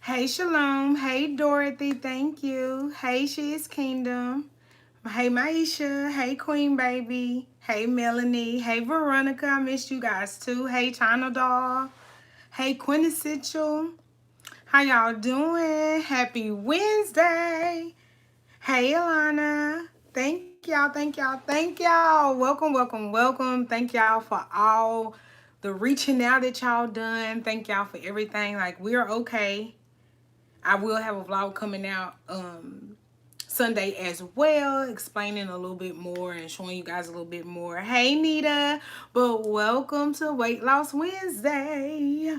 Hey, Shalom. Hey, Dorothy. Thank you. Hey, She's Kingdom. Hey, Maisha. Hey, Queen Baby. Hey, Melanie. Hey, Veronica. I missed you guys too. Hey, China Doll. Hey, Quintessential. How y'all doing? Happy Wednesday. Hey, Alana. Thank y'all. Thank y'all. Thank y'all. Welcome, welcome, welcome. Thank y'all for all the reaching out that y'all done. Thank y'all for everything. Like, we're okay. I will have a vlog coming out Sunday as well, explaining a little bit more and showing you guys a little bit more. Hey, Nita, but welcome to Weight Loss Wednesday.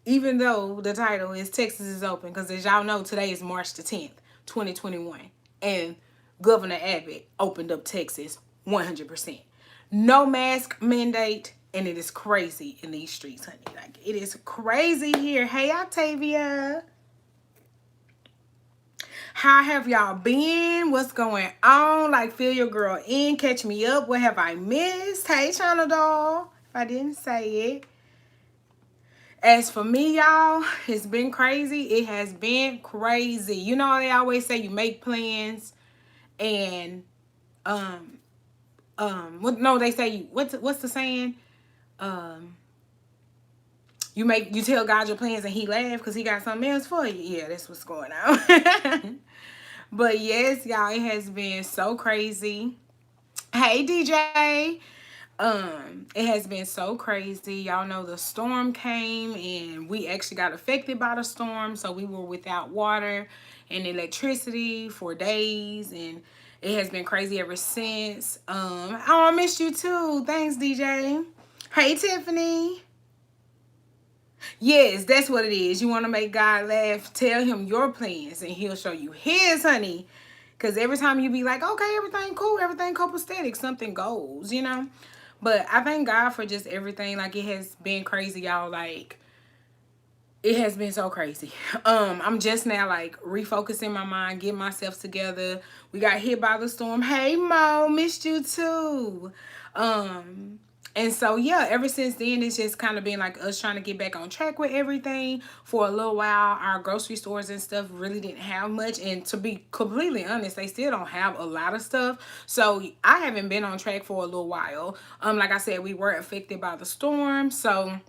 Even though the title is Texas is open, because as y'all know, today is March the 10th, 2021, and Governor Abbott opened up Texas 100%. No mask mandate, and it is crazy in these streets, honey. Like, it is crazy here. Hey, Octavia. How have y'all been? What's going on? Like, fill your girl in. Catch me up. What have I missed? Hey, China Doll. If I didn't say it. As for me, y'all, it's been crazy. It has been crazy. You know, they always say you make plans and, no, they say what's the saying? You tell God your plans and he laugh because he got something else for you. Yeah, that's what's going on. But yes, y'all, it has been so crazy. Hey, DJ. It has been so crazy. Y'all know the storm came and we actually got affected by the storm. So we were without water and electricity for days, and it has been crazy ever since. Oh, I missed you too. Thanks, DJ. Hey, Tiffany. Yes, that's what it is. You want to make God laugh, tell him your plans and he'll show you his, honey. Because every time you be like, okay, everything cool, everything copacetic, something goes, you know. But I thank God for just everything. Like, it has been crazy, y'all. Like, it has been so crazy. I'm just now, like, refocusing my mind, getting myself together. We got hit by the storm. Hey, Mo, missed you too. And so, yeah, ever since then, it's just kind of been like us trying to get back on track with everything. For a little while, our grocery stores and stuff really didn't have much. And to be completely honest, they still don't have a lot of stuff. So I haven't been on track for a little while. Like I said, we were affected by the storm. So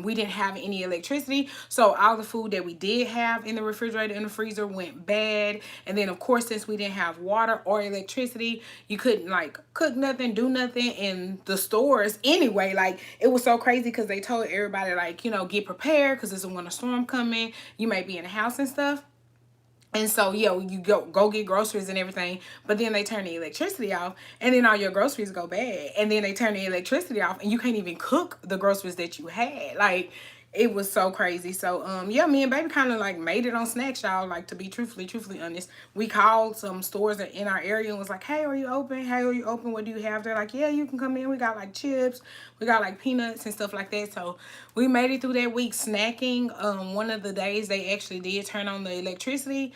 we didn't have any electricity, so all the food that we did have in the refrigerator and the freezer went bad. And then of course, since we didn't have water or electricity, you couldn't like cook nothing, do nothing in the stores anyway. Like, it was so crazy because they told everybody, like, you know, get prepared because there's a winter storm coming, you might be in the house and stuff. And so, yeah, you go get groceries and everything, but then they turn the electricity off, and then all your groceries go bad, and then they turn the electricity off, and you can't even cook the groceries that you had. Like, it was so crazy. So, yeah, me and baby kind of like made it on snacks, y'all. Like, to be truthfully honest, we called some stores in our area and was like, hey, are you open? Hey, are you open? What do you have? They're like, yeah, you can come in. We got like chips, we got like peanuts and stuff like that. So we made it through that week snacking. One of the days they actually did turn on the electricity.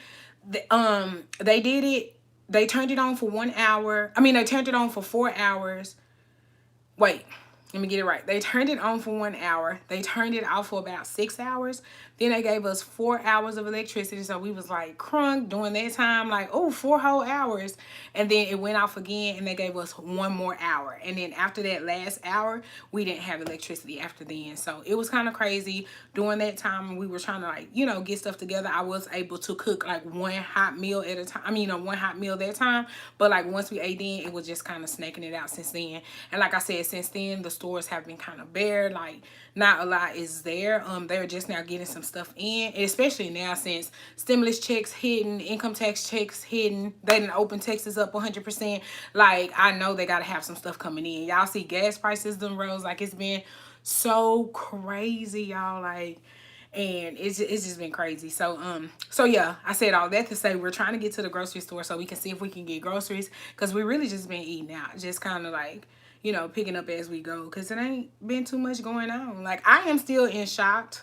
They did it. They turned it on for 1 hour. I mean, they turned it on for 4 hours. Wait, let me get it right. They turned it on for 1 hour. They turned it off for about 6 hours. Then they gave us 4 hours of electricity. So we was like crunk during that time, like, oh, 4 whole hours. And then it went off again and they gave us 1 more hour. And then after that last hour, we didn't have electricity after then. So it was kind of crazy. During that time, we were trying to, like, you know, get stuff together. I was able to cook like one hot meal at a time. I mean, one hot meal that time. But like once we ate in, it was just kind of snacking it out since then. And like I said, since then, the stores have been kind of bare. Like, not a lot is there. They're just now getting some stuff in, especially now since stimulus checks hidden, income tax checks hidden. They didn't open Texas up 100%. Like, I know they gotta have some stuff coming in. Y'all see gas prices done rose. Like, it's been so crazy, y'all. Like, and it's just been crazy. So yeah, I said all that to say we're trying to get to the grocery store so we can see if we can get groceries, because we really just been eating out, just kind of like, you know, picking up as we go, because it ain't been too much going on. Like, I am still in shock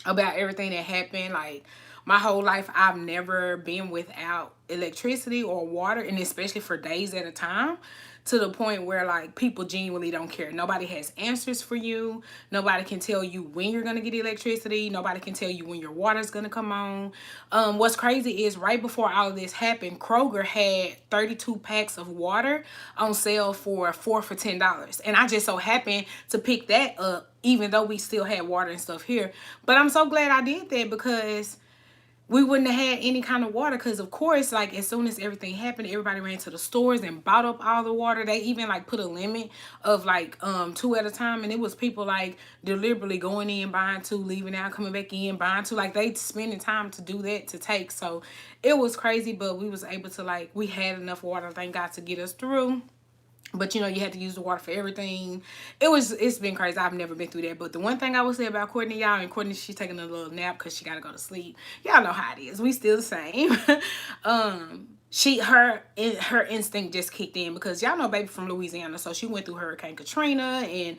about everything that happened. Like, my whole life I've never been without electricity or water, and especially for days at a time, to the point where like people genuinely don't care. Nobody has answers for you. Nobody can tell you when you're gonna get electricity. Nobody can tell you when your water's gonna come on. What's crazy is right before all of this happened, Kroger had 32 packs of water on sale for $4 for $10, and I just so happened to pick that up, even though we still had water and stuff here. But I'm so glad I did that, because we wouldn't have had any kind of water, because of course, like, as soon as everything happened, everybody ran to the stores and bought up all the water. They even like put a limit of like 2 at a time, and it was people like deliberately going in, buying 2, leaving out, coming back in, buying 2. Like, they spending time to do that, to take. So it was crazy, but we was able to, like, we had enough water, thank God, to get us through. But you know, you had to use the water for everything. It's been crazy. I've never been through that. But the one thing I would say about Courtney, y'all, and Courtney, she's taking a little nap because she gotta go to sleep. Y'all know how it is. We still the same. Her instinct just kicked in, because y'all know baby from Louisiana, so she went through Hurricane Katrina, and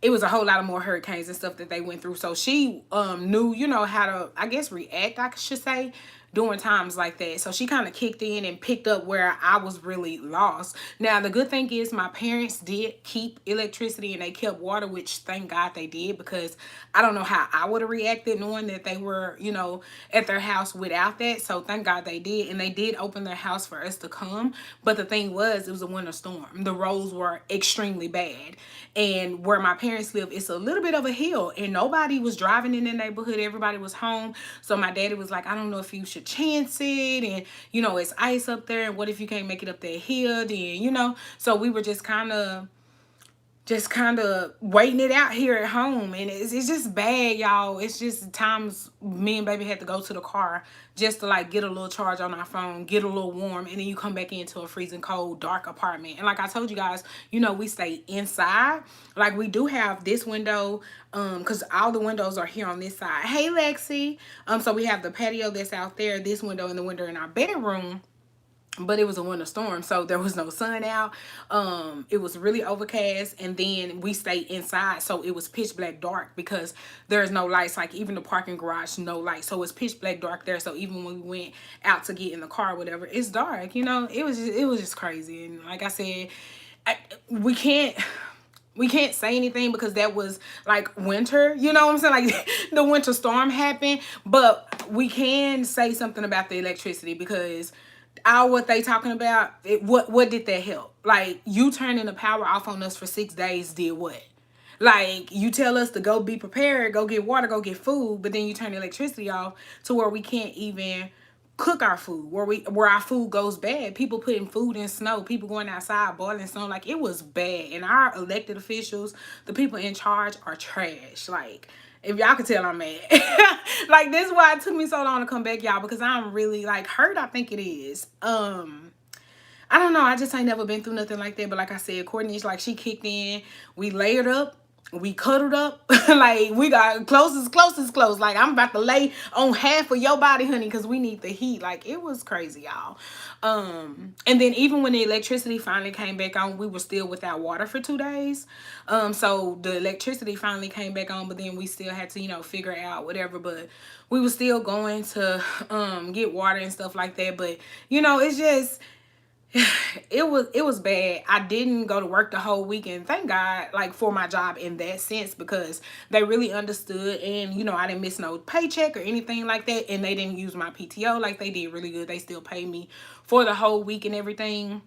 it was a whole lot of more hurricanes and stuff that they went through. So she knew, you know, how to, I guess, react, I should say, during times like that. So she kind of kicked in and picked up where I was really lost. Now, the good thing is my parents did keep electricity and they kept water, which thank God they did, because I don't know how I would have reacted knowing that they were, you know, at their house without that. So thank God they did. And they did open their house for us to come. But the thing was, it was a winter storm. The roads were extremely bad. And where my parents live, it's a little bit of a hill, and nobody was driving in the neighborhood. Everybody was home. So my daddy was like, I don't know if you should chance it, and you know, it's ice up there, and what if you can't make it up that hill, then, you know. So we were just kind of waiting it out here at home, and it's just bad, y'all. It's just times me and baby had to go to the car just to like get a little charge on our phone, get a little warm, and then you come back into a freezing cold dark apartment. And like I told you guys, you know, we stay inside. Like, we do have this window, because all the windows are here on this side. Hey Lexi. So we have the patio that's out there, this window, and the window in our bedroom. But it was a winter storm, so there was no sun out. It was really overcast, and then we stayed inside, so it was pitch black dark, because there's no lights. Like, even the parking garage, no light, so it's pitch black dark there. So even when we went out to get in the car or whatever, it's dark, you know. It was just crazy. And like I said, we can't say anything, because that was like winter, you know what I'm saying? Like, the winter storm happened. But we can say something about the electricity, because all what they talking about, what did that help? Like, you turning the power off on us for 6 days did what? Like, you tell us to go be prepared, go get water, go get food, but then you turn the electricity off to where we can't even cook our food, where our food goes bad. People putting food in snow, people going outside boiling snow. Like, it was bad. And our elected officials, the people in charge, are trash. Like, if y'all could tell, I'm mad. Like, this is why it took me so long to come back, y'all, because I'm really like hurt. I think it is. I don't know. I just ain't never been through nothing like that. But like I said, Courtney's like, she kicked in. We layered up. We cuddled up. Like, we got close. Like, I'm about to lay on half of your body, honey, because we need the heat. Like, it was crazy, y'all. And then even when the electricity finally came back on, we were still without water for 2 days. So the electricity finally came back on, but then we still had to, you know, figure out whatever. But we were still going to get water and stuff like that. But, you know, it's just, it was bad. I didn't go to work the whole weekend, thank God, like, for my job in that sense, because they really understood, and you know, I didn't miss no paycheck or anything like that, and they didn't use my PTO. Like, they did really good. They still paid me for the whole week and everything,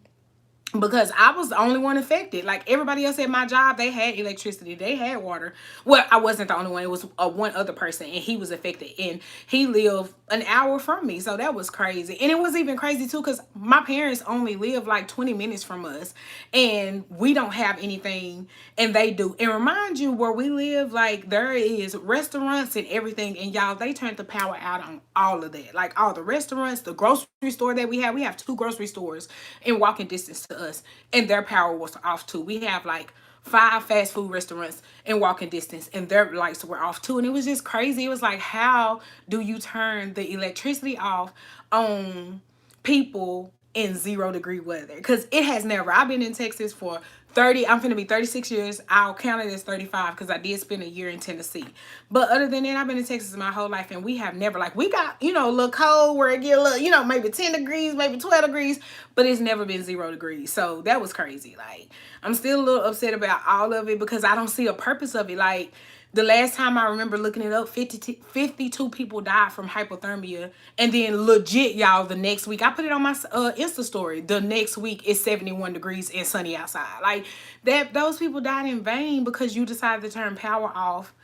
because I was the only one affected. Like, everybody else at my job, they had electricity, they had water. Well, I wasn't the only one. It was one other person, and he was affected, and he lived an hour from me. So that was crazy. And it was even crazy too, because my parents only live like 20 minutes from us, and we don't have anything, and they do. And remind you, where we live, like, there is restaurants and everything, and y'all, they turned the power out on all of that. Like, all the restaurants, the grocery store that we have 2 grocery stores in walking distance to us, and their power was off too. We have like 5 fast food restaurants in walking distance, and their lights were off too. And it was just crazy. It was like, how do you turn the electricity off on people in 0-degree weather, because it has never. I've been in Texas for 30, I'm finna be 36 years. I'll count it as 35 because I did spend a year in Tennessee. But other than that, I've been in Texas my whole life, and we have never, like, we got, you know, a little cold where it get a little, you know, maybe 10 degrees, maybe 12 degrees, but it's never been 0 degrees. So that was crazy. Like, I'm still a little upset about all of it because I don't see a purpose of it. Like, the last time I remember looking it up, 52 people died from hypothermia. And then legit, y'all, the next week, I put it on my Insta story. The next week is 71 degrees and sunny outside. Like, that, those people died in vain because you decided to turn power off.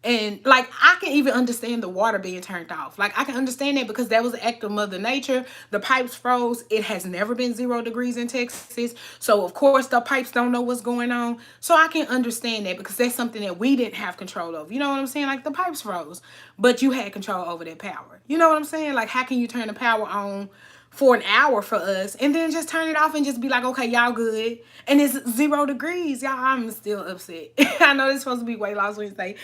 And like, I can even understand the water being turned off. Like, I can understand that because that was an act of Mother Nature. The pipes froze. It has never been 0 degrees in Texas. So of course the pipes don't know what's going on. So I can understand that because that's something that we didn't have control of. You know what I'm saying? Like, the pipes froze, but you had control over that power. You know what I'm saying? Like, how can you turn the power on for an hour for us and then just turn it off and just be like, okay, y'all good, and it's 0 degrees? Y'all, I'm still upset. I know this supposed to be weight loss Wednesday,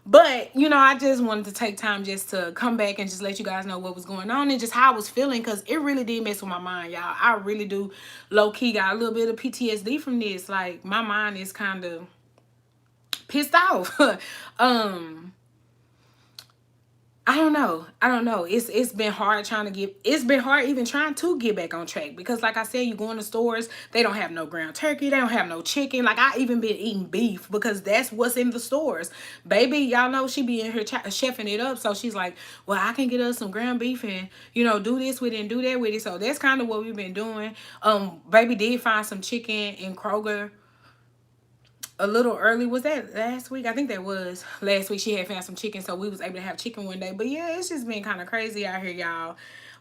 but you know, I just wanted to take time just to come back and just let you guys know what was going on and just how I was feeling, because it really did mess with my mind, y'all. I really do low-key got a little bit of PTSD from this. Like, my mind is kind of pissed off. I don't know. I don't know. It's been hard trying to get, it's been hard even trying to get back on track, because like I said, you go in the stores, they don't have no ground turkey, they don't have no chicken. Like, I even been eating beef because that's what's in the stores. Baby, y'all know she be in here chefing it up, so she's like, well, I can get us some ground beef and, you know, do this with it and do that with it. So that's kind of what we've been doing. Baby did find some chicken in Kroger a little early. Was that last week? I think that was last week. She had found some chicken, so we was able to have chicken one day. But yeah, it's just been kind of crazy out here, y'all.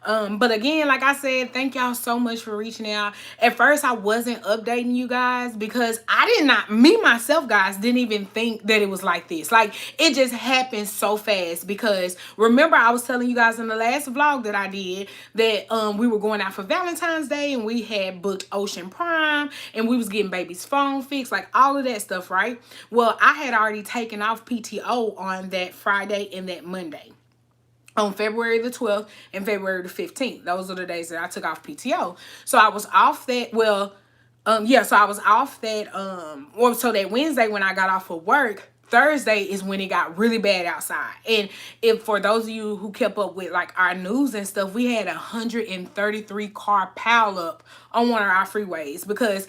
But again, like I said, thank y'all so much for reaching out. At first, I wasn't updating you guys because I did not, me myself, guys, didn't even think that it was like this. Like, it just happened so fast, because remember, I was telling you guys in the last vlog that I did that we were going out for Valentine's Day and we had booked Ocean Prime and we was getting baby's phone fixed, like all of that stuff, right? Well, I had already taken off PTO on that Friday and that Monday, on February the 12th and February the 15th. Those are the days that I took off PTO. So I was off that, well, yeah, so I was off that, well, so that Wednesday when I got off of work, Thursday is when it got really bad outside. And if, for those of you who kept up with like our news and stuff, we had 133 car pile up on one of our freeways, because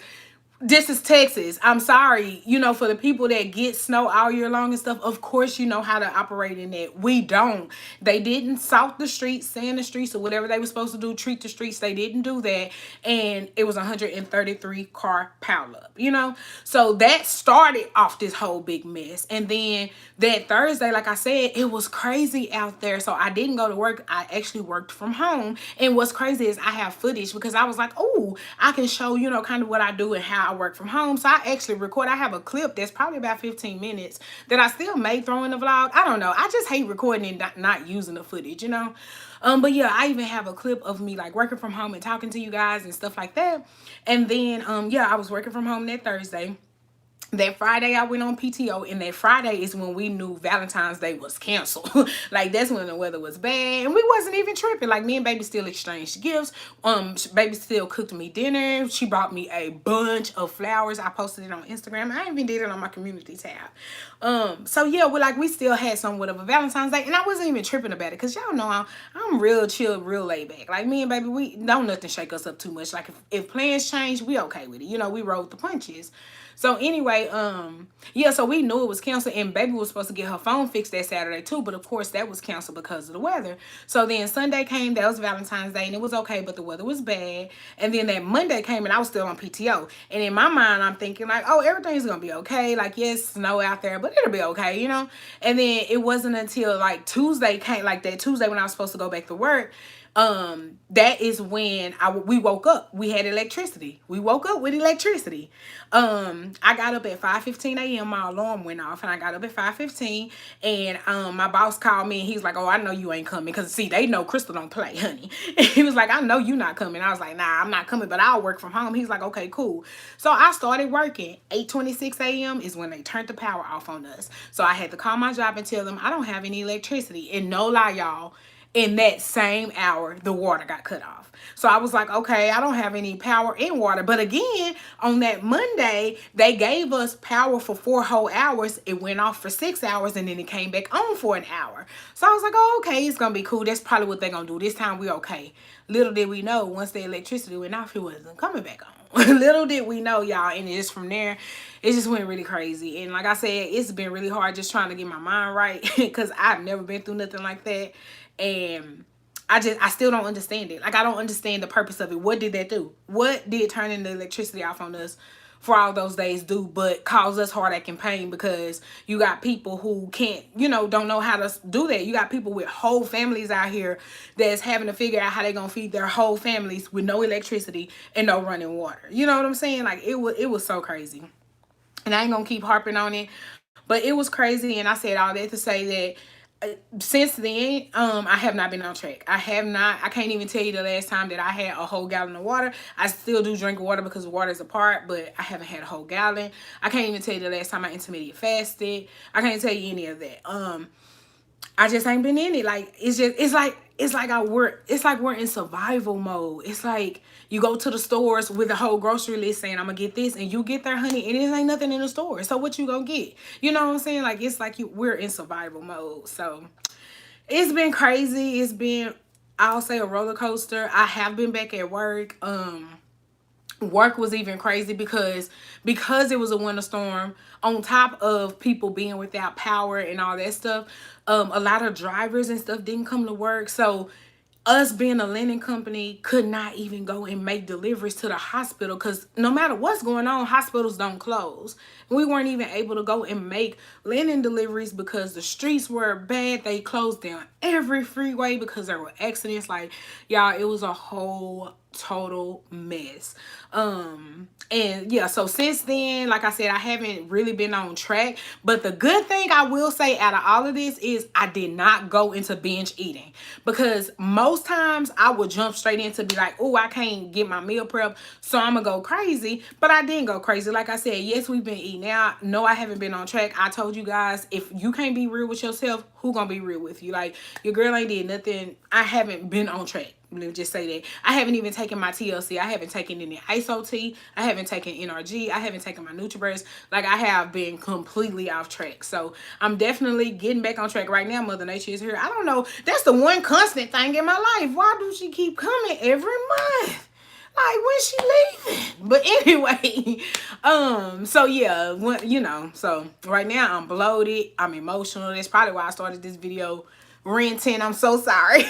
this is Texas. I'm sorry, you know, for the people that get snow all year long and stuff, of course you know how to operate in that. We don't. They didn't salt the streets, sand the streets, or whatever they were supposed to do, treat the streets. They didn't do that. And it was 133 car pile up, you know? So that started off this whole big mess. And then that Thursday, like I said, it was crazy out there. So I didn't go to work. I actually worked from home. And what's crazy is I have footage, because I was like, oh, I can show, you know, kind of what I do and how I work from home. So I actually record. I have a clip that's probably about 15 minutes that I still may throw in the vlog. I don't know. I just hate recording and not using the footage, you know. But yeah, I even have a clip of me like working from home and talking to you guys and stuff like that. And then yeah, I was working from home that Thursday. That Friday I went on PTO, and that Friday is when we knew Valentine's Day was canceled. Like, that's when the weather was bad and we wasn't even tripping. Like, me and baby still exchanged gifts. Baby still cooked me dinner. She brought me a bunch of flowers. I posted it on Instagram. I even did it on my community tab. So yeah, we still had somewhat of a Valentine's Day, and I wasn't even tripping about it, because y'all know I'm real chill, real laid back. Like, me and baby, we don't nothing shake us up too much. Like, if plans change, we okay with it. You know, we rolled the punches. So anyway, yeah, so we knew it was canceled, and baby was supposed to get her phone fixed that Saturday too, but of course that was canceled because of the weather. So then Sunday came, that was Valentine's Day, and it was okay, but the weather was bad. And then that Monday came, and I was still on PTO. And in my mind, I'm thinking like, oh, everything's gonna be okay. Like, yes, snow out there, but it'll be okay, you know? And then it wasn't until like Tuesday came, like that Tuesday when I was supposed to go back to work, that is when we woke up. We had electricity. We woke up with electricity. I got up at 5:15 a.m. My alarm went off, and I got up at 5:15, and my boss called me, and he's like, oh, I know you ain't coming, because see, they know Crystal don't play, honey. And he was like, I know you not coming. I was like, nah, I'm not coming, but I'll work from home. He's like, okay, cool. So I started working. 8:26 a.m. is when they turned the power off on us. So I had to call my job and tell them I don't have any electricity. And no lie, y'all, in that same hour, the water got cut off. So I was like, okay, I don't have any power and water. But again, on that Monday, they gave us power for 4 whole hours. It went off for 6 hours and then it came back on for an hour. So I was like, oh, okay, it's going to be cool. That's probably what they're going to do. This time we okay. Little did we know, once the electricity went off, it wasn't coming back on. Little did we know, y'all. And just from there, it just went really crazy. And like I said, it's been really hard just trying to get my mind right because I've never been through nothing like that. And I still don't understand it. Like, I don't understand the purpose of it. What did that do? What did turning the electricity off on us for all those days do but cause us heartache and pain? Because you got people who can't, don't know how to do that. You got people with whole families out here that's having to figure out how they're going to feed their whole families with no electricity and no running water. You know what I'm saying? Like, it was so crazy. And I ain't going to keep harping on it, but it was crazy. And I said all that to say that since then, I have not been on track. I can't even tell you the last time that I had a whole gallon of water. I still do drink water because water is a part, but I haven't had a whole gallon. I can't even tell you the last time I intermittent fasted. I can't tell you any of that. I just ain't been in it. Like, it's like we're in survival mode. It's like you go to the stores with a whole grocery list saying, I'm gonna get this, and you get there, honey, and it ain't nothing in the store. So what you gonna get? You know what I'm saying? Like, it's like we're in survival mode. So it's been crazy. It's been, I'll say, a roller coaster. I have been back at work. Work was even crazy because it was a winter storm, on top of people being without power and all that stuff. A lot of drivers and stuff didn't come to work. So us being a linen company could not even go and make deliveries to the hospital because no matter what's going on, hospitals don't close. We weren't even able to go and make linen deliveries because the streets were bad. They closed down every freeway because there were accidents. Like, y'all, it was a whole total mess. And yeah, so since then, like I said, I haven't really been on track. But the good thing I will say out of all of this is I did not go into binge eating, because most times I would jump straight into be like, oh, I can't get my meal prep, so I'm gonna go crazy. But I didn't go crazy. Like I said, yes, we've been eating out. No, I haven't been on track. I told you guys, if you can't be real with yourself, who gonna be real with you? Like, your girl ain't did nothing. I haven't been on track. Let me just say that. I haven't even taken my TLC. I haven't taken any Iaso tea. I haven't taken NRG. I haven't taken my NurtrBurst. Like, I have been completely off track. So I'm definitely getting back on track right now. Mother Nature is here. I don't know. That's the one constant thing in my life. Why do she keep coming every month? Like, when she leaving? But anyway, so yeah, so right now I'm bloated. I'm emotional. That's probably why I started this video ranting. I'm so sorry.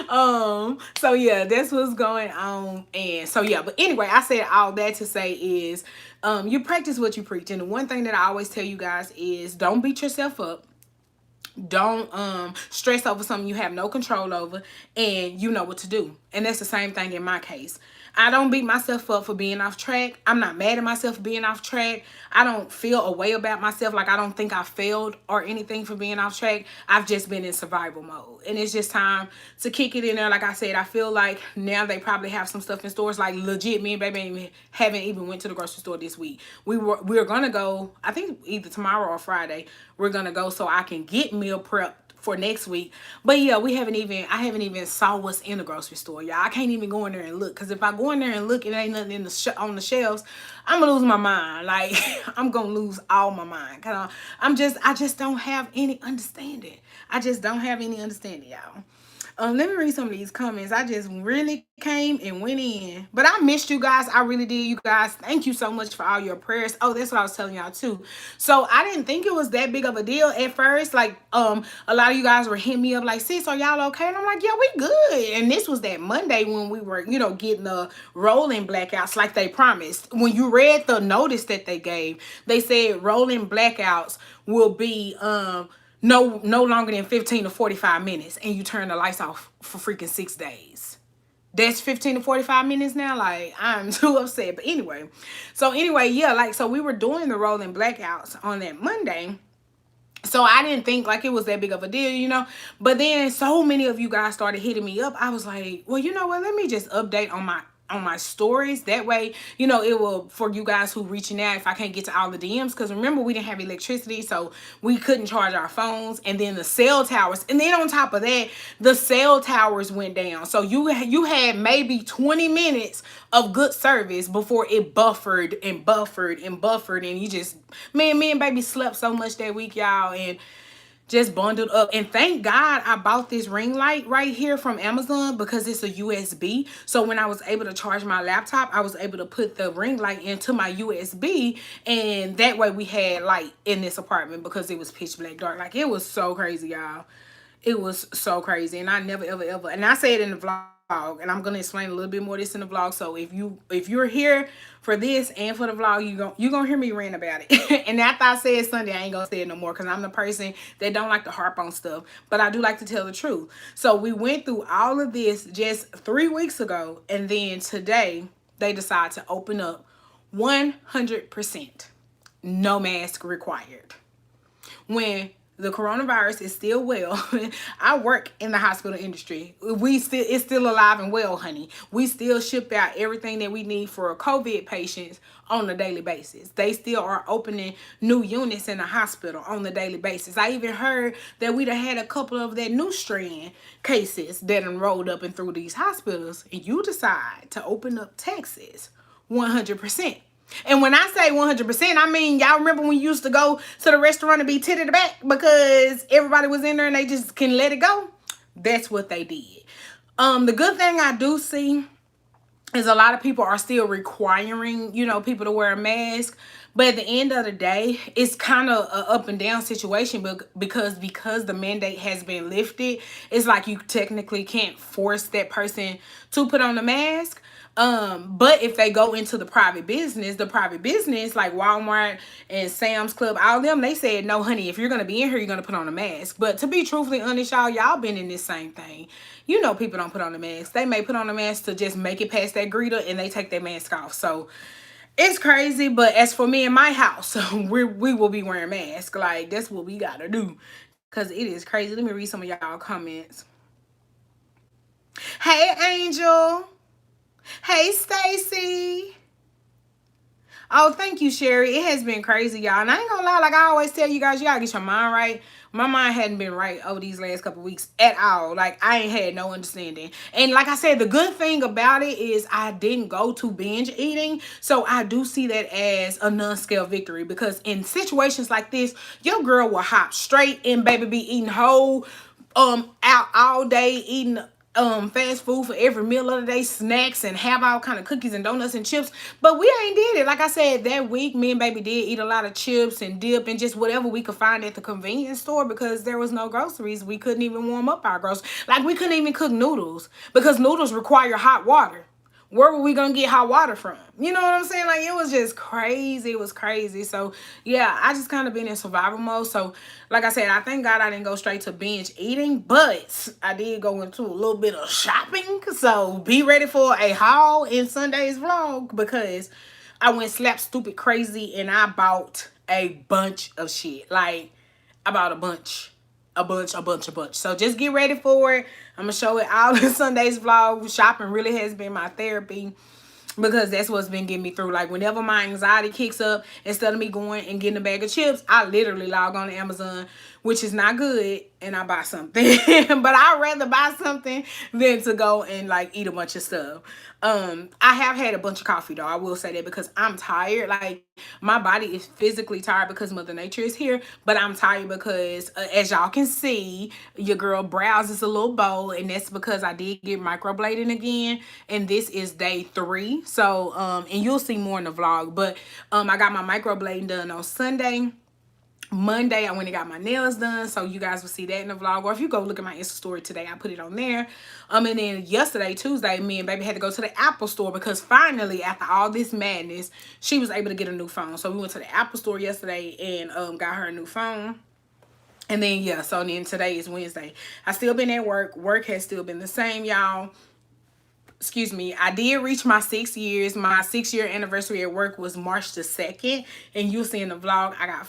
So yeah, that's what's going on. And so yeah, but anyway, I said all that to say is, you practice what you preach. And the one thing that I always tell you guys is, don't beat yourself up. Don't stress over something you have no control over, and you know what to do. And that's the same thing in my case. I don't beat myself up for being off track. I'm not mad at myself for being off track. I don't feel a way about myself. Like, I don't think I failed or anything for being off track. I've just been in survival mode. And it's just time to kick it in there. Like I said, I feel like now they probably have some stuff in stores. Like, legit, me and baby haven't even went to the grocery store this week. We're going to go, I think either tomorrow or Friday. We're going to go so I can get meal prep for next week. But yeah, I haven't even saw what's in the grocery store, y'all. I can't even go in there and look, because if I go in there and look and ain't nothing in on the shelves, I'm gonna lose my mind. Like, I'm gonna lose all my mind. I just don't have any understanding. I just don't have any understanding, y'all. Let me read some of these comments. I just really came and went in. But I missed you guys. I really did, you guys. Thank you so much for all your prayers. Oh, that's what I was telling y'all too. So I didn't think it was that big of a deal at first. Like, a lot of you guys were hitting me up like, sis, are y'all okay? And I'm like, yeah, we good. And this was that Monday when we were, getting the rolling blackouts like they promised. When you read the notice that they gave, they said rolling blackouts will be no longer than 15 to 45 minutes, and you turn the lights off for freaking 6 days. That's 15 to 45 minutes now. Like, I'm too upset. But anyway, yeah, like, so we were doing the rolling blackouts on that Monday. So I didn't think like it was that big of a deal, But then so many of you guys started hitting me up. I was like, well, you know what? Let me just update on my on my stories. That way, you know, it will, for you guys who reaching out, if I can't get to all the DMs, because remember, we didn't have electricity, so we couldn't charge our phones. And then the cell towers, and then on top of that, the cell towers went down. So you had maybe 20 minutes of good service before it buffered and buffered and buffered. And you just, man, me and baby slept so much that week, y'all, and just bundled up. And thank God I bought this ring light right here from Amazon, because it's a USB. So when I was able to charge my laptop, I was able to put the ring light into my USB, and that way we had light in this apartment, because it was pitch black dark. Like, it was so crazy, y'all. It was so crazy. And I never ever ever, and I say it in the vlog, and I'm gonna explain a little bit more of this in the vlog. So if you're here for this and for the vlog, you gonna hear me rant about it. And after I say it Sunday, I ain't gonna say it no more, because I'm the person that don't like to harp on stuff, but I do like to tell the truth. So we went through all of this just 3 weeks ago, and then today they decide to open up 100%, no mask required, when the coronavirus is still well. I work in the hospital industry. It's still alive and well, honey. We still ship out everything that we need for COVID patients on a daily basis. They still are opening new units in the hospital on a daily basis. I even heard that we'd have had a couple of that new strand cases that enrolled up and through these hospitals, and you decide to open up Texas 100%. And when I say 100%, I mean, y'all remember when you used to go to the restaurant and be tit in the back because everybody was in there and they just can let it go? That's what they did. The good thing I do see is a lot of people are still requiring, you know, people to wear a mask. But at the end of the day, it's kind of an up and down situation, because the mandate has been lifted, it's like you technically can't force that person to put on a mask. But if they go into the private business like Walmart and Sam's Club, all of them, they said, no, honey, if you're going to be in here, you're going to put on a mask. But to be truthfully honest, y'all been in this same thing. You know, people don't put on a mask. They may put on a mask to just make it past that greeter, and they take their mask off. So it's crazy. But as for me and my house, we will be wearing masks. Like, that's what we got to do, because it is crazy. Let me read some of y'all comments. Hey, Angel. Hey, Stacy. Oh, thank you, Sherry. It has been crazy, y'all. And I ain't gonna lie, like I always tell you guys, you gotta get your mind right. My mind hadn't been right over these last couple weeks at all. Like, I ain't had no understanding. And like I said, the good thing about it is I didn't go to binge eating. So I do see that as a non-scale victory, because in situations like this, your girl will hop straight in, baby, be eating whole out all day, eating fast food for every meal of the day, snacks, and have all kind of cookies and donuts and chips. But we ain't did it. Like I said, that week me and baby did eat a lot of chips and dip and just whatever we could find at the convenience store, because there was no groceries. We couldn't even warm up our groceries. Like, we couldn't even cook noodles, because noodles require hot water. Where were we gonna get hot water from? You know what I'm saying? Like, it was just crazy. It was crazy. So yeah, I just kind of been in survival mode. So like I said, I thank God I didn't go straight to binge eating, but I did go into a little bit of shopping. So be ready for a haul in Sunday's vlog, because I went slap stupid crazy and I bought a bunch of shit. Like, I bought a bunch. So just get ready for it. I'm gonna show it all in Sunday's vlog. Shopping really has been my therapy, because that's what's been getting me through. Like, whenever my anxiety kicks up, instead of me going and getting a bag of chips, I literally log on to Amazon, which is not good, and I buy something. But I'd rather buy something than to go and like eat a bunch of stuff. I have had a bunch of coffee though, I will say that, because I'm tired. Like, my body is physically tired because Mother Nature is here, but I'm tired because as y'all can see, your girl brows is a little bold, and that's because I did get microblading again, and this is day 3. So and you'll see more in the vlog, but I got my microblading done on Sunday. Monday, I went and got my nails done, so you guys will see that in the vlog. Or if you go look at my Insta story today, I put it on there. And then yesterday, Tuesday, me and baby had to go to the Apple store, because finally, after all this madness, she was able to get a new phone. So we went to the Apple store yesterday and got her a new phone. And then, yeah, so then today is Wednesday. I still been at work. Work has still been the same, y'all. excuse me, I did reach my 6 years. My 6 year anniversary at work was March the 2nd. And you'll see in the vlog, I got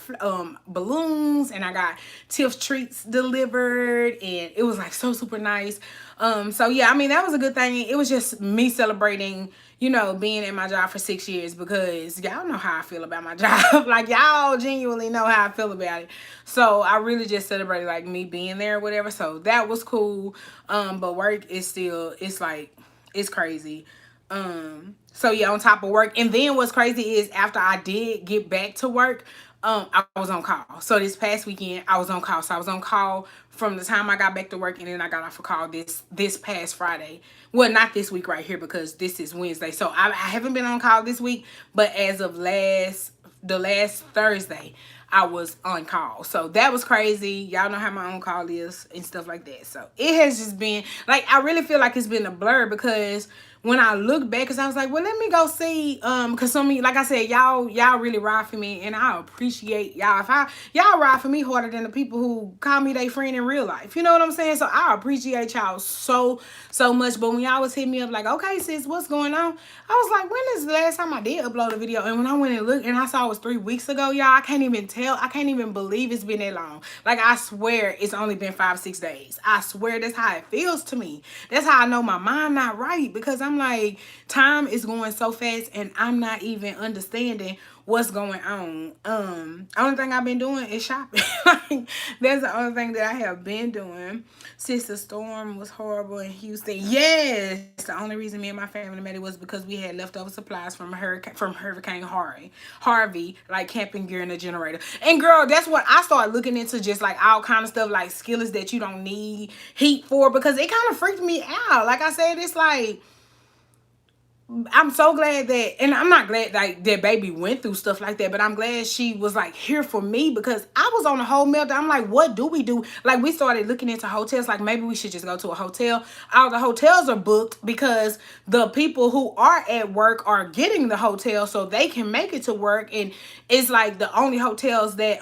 balloons and I got Tiff treats delivered. And it was like so super nice. So yeah, I mean, that was a good thing. It was just me celebrating, you know, being at my job for 6 years, because y'all know how I feel about my job. Like, y'all genuinely know how I feel about it. So I really just celebrated like me being there or whatever. So that was cool. But work is still, it's like, it's crazy. So yeah, on top of work. And then what's crazy is after I did get back to work, I was on call. So this past weekend I was on call. So I was on call from the time I got back to work, and then I got off a call this past Friday. Well, not this week right here, because this is Wednesday. So I haven't been on call this week, but as of the last Thursday, I was on call. So that was crazy. Y'all know how my own call is and stuff like that. So it has just been like, I really feel like it's been a blur, because when I look back, because I was like, well, let me go see, because some of you, like I said, y'all really ride for me, and I appreciate y'all. Y'all ride for me harder than the people who call me their friend in real life. You know what I'm saying? So I appreciate y'all so much. But when y'all was hitting me up like, okay, sis, what's going on? I was like, when is the last time I did upload a video? And when I went and looked, and I saw it was 3 weeks ago, y'all, I can't even tell. I can't even believe it's been that long. Like, I swear it's only been 5-6 days. I swear that's how it feels to me. That's how I know my mind not right, because I'm like, time is going so fast and I'm not even understanding what's going on. Only thing I've been doing is shopping. Like, that's the only thing that I have been doing. Since the storm was horrible in Houston. Yes, the only reason me and my family made it was because we had leftover supplies from Hurricane Harvey, like camping gear and a generator. And girl, that's what I started looking into, just like all kind of stuff, like skillets that you don't need heat for, because it kind of freaked me out. Like I said, it's like, I'm so glad that, and I'm not glad like that baby went through stuff like that, but I'm glad she was like here for me, because I was on a whole meltdown. I'm like, what do we do? Like, we started looking into hotels, like maybe we should just go to a hotel. All the hotels are booked because the people who are at work are getting the hotel so they can make it to work. And it's like the only hotels that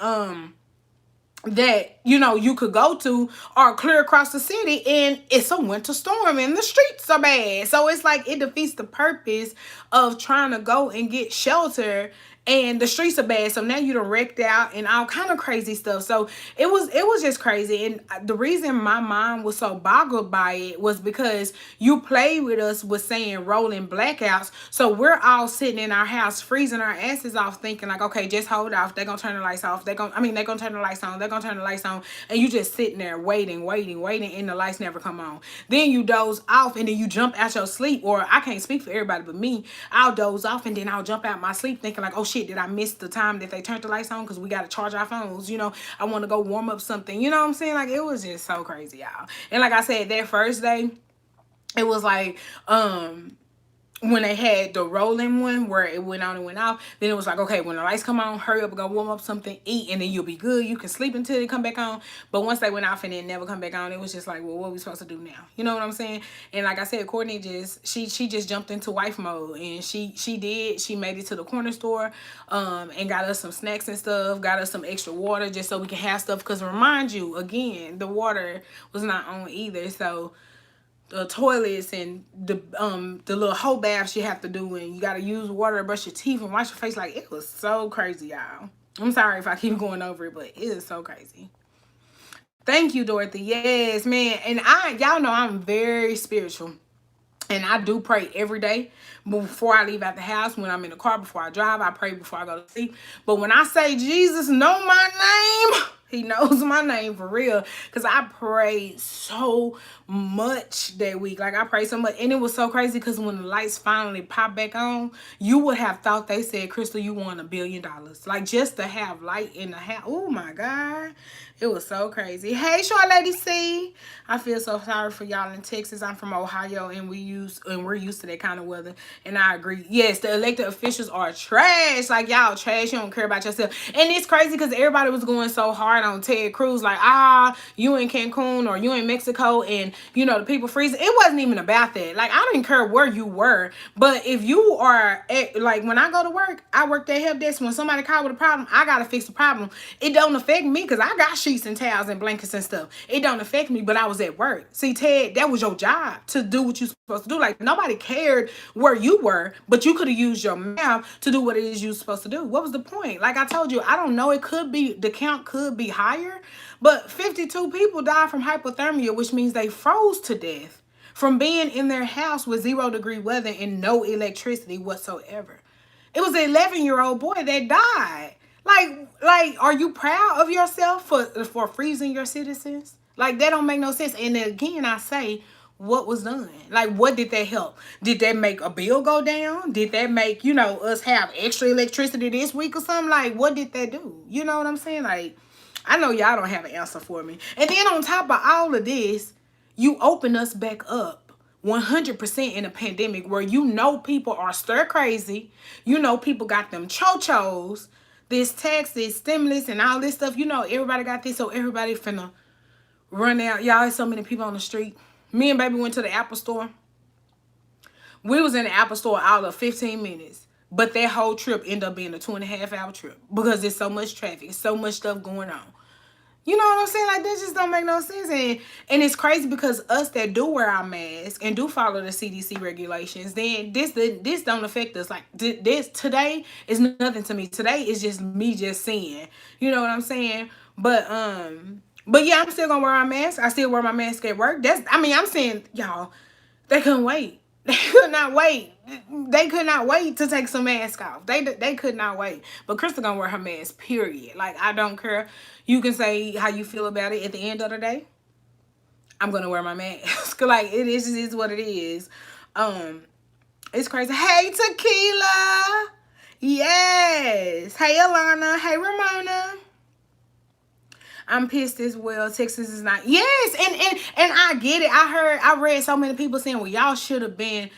you know you could go to are clear across the city, and it's a winter storm and the streets are bad. So it's like, it defeats the purpose of trying to go and get shelter, and the streets are bad. So now you done wrecked out and all kind of crazy stuff. So it was just crazy. And the reason my mind was so boggled by it was because you played with us with saying rolling blackouts. So we're all sitting in our house freezing our asses off, thinking like, okay, just hold off, they're gonna turn the lights off, they're gonna turn the lights on, they're gonna turn the lights on. And you just sitting there waiting, and the lights never come on. Then you doze off, and then you jump out your sleep, or I can't speak for everybody but me, I'll doze off and then I'll jump out my sleep thinking like, oh shit, did I miss the time that they turned the lights on? Because we got to charge our phones, you know, I want to go warm up something, you know what I'm saying? Like, it was just so crazy, y'all. And like I said, that first day, it was like, when they had the rolling one where it went on and went off, then it was like, okay, when the lights come on, hurry up and go warm up something, eat, and then you'll be good. You can sleep until they come back on. But once they went off and then never come back on, it was just like, well, what are we supposed to do now? You know what I'm saying? And like I said, Courtney just, she just jumped into wife mode, and she made it to the corner store, and got us some snacks and stuff, got us some extra water just so we can have stuff. Because remind you, again, the water was not on either. So the toilets and the little whole baths you have to do, and you got to use water to brush your teeth and wash your face. Like, it was so crazy, y'all. I'm sorry if I keep going over it, but it is so crazy. Thank you, Dorothy. Yes, man. And y'all know I'm very spiritual. And I do pray every day before I leave out the house. When I'm in the car, before I drive, I pray before I go to sleep. But when I say Jesus know my name, he knows my name for real. Because I prayed so much that week. Like, I prayed so much. And it was so crazy because when the lights finally popped back on, you would have thought they said, Crystal, you won $1 billion. Like, just to have light in the house. Oh, my God. It was so crazy. Hey, Short Lady C. I feel so sorry for y'all in Texas. I'm from Ohio, and we're used to that kind of weather. And I agree. Yes, the elected officials are trash. Like, y'all trash. You don't care about yourself. And it's crazy because everybody was going so hard on Ted Cruz. Like, you in Cancun or you in Mexico, and, you know, the people freezing. It wasn't even about that. Like, I didn't care where you were. But if you are, like, when I go to work, I work that help desk. When somebody called with a problem, I got to fix the problem. It don't affect me because I got sheets and towels and blankets and stuff. It don't affect me, but I was at work. See, Ted, that was your job to do what you supposed to do. Like nobody cared where you were, but you could have used your mouth to do what it is you were supposed to do. What was the point? Like I told you, I don't know. It could be, the count could be higher, but 52 people died from hypothermia, which means they froze to death from being in their house with 0-degree weather and no electricity whatsoever. It was an 11-year-old boy that died. Are you proud of yourself for freezing your citizens? Like that don't make no sense. And again, I say, what was done? Like, what did that help? Did that make a bill go down? Did that make, us have extra electricity this week or something? Like, what did that do? You know what I'm saying? Like, I know y'all don't have an answer for me. And then on top of all of this, you open us back up 100% in a pandemic where people are stir crazy. People got them chochos, this tax, this stimulus, and all this stuff. Everybody got this, so everybody finna run out. Y'all, there's so many people on the street. Me and baby went to the Apple store. We was in the Apple store out of 15 minutes. But that whole trip ended up being a 2.5-hour trip because there's so much traffic, so much stuff going on. You know what I'm saying? Like, that just don't make no sense. And it's crazy because us that do wear our mask and do follow the CDC regulations, then this don't affect us. Like, this today is nothing to me. Today is just me just seeing. You know what I'm saying? But yeah, I'm still gonna wear my mask. I still wear my mask at work. I'm saying, y'all, they couldn't wait. They could not wait. They could not wait to take some mask off. They could not wait. But Krista gonna wear her mask, period. Like, I don't care. You can say how you feel about it. At the end of the day, I'm gonna wear my mask. Like, it is what it is. It's crazy. Hey, Tequila. Yes. Hey, Alana. Hey, Ramona. I'm pissed as well. Texas is not. Yes, and I get it. I read so many people saying, well, y'all should have been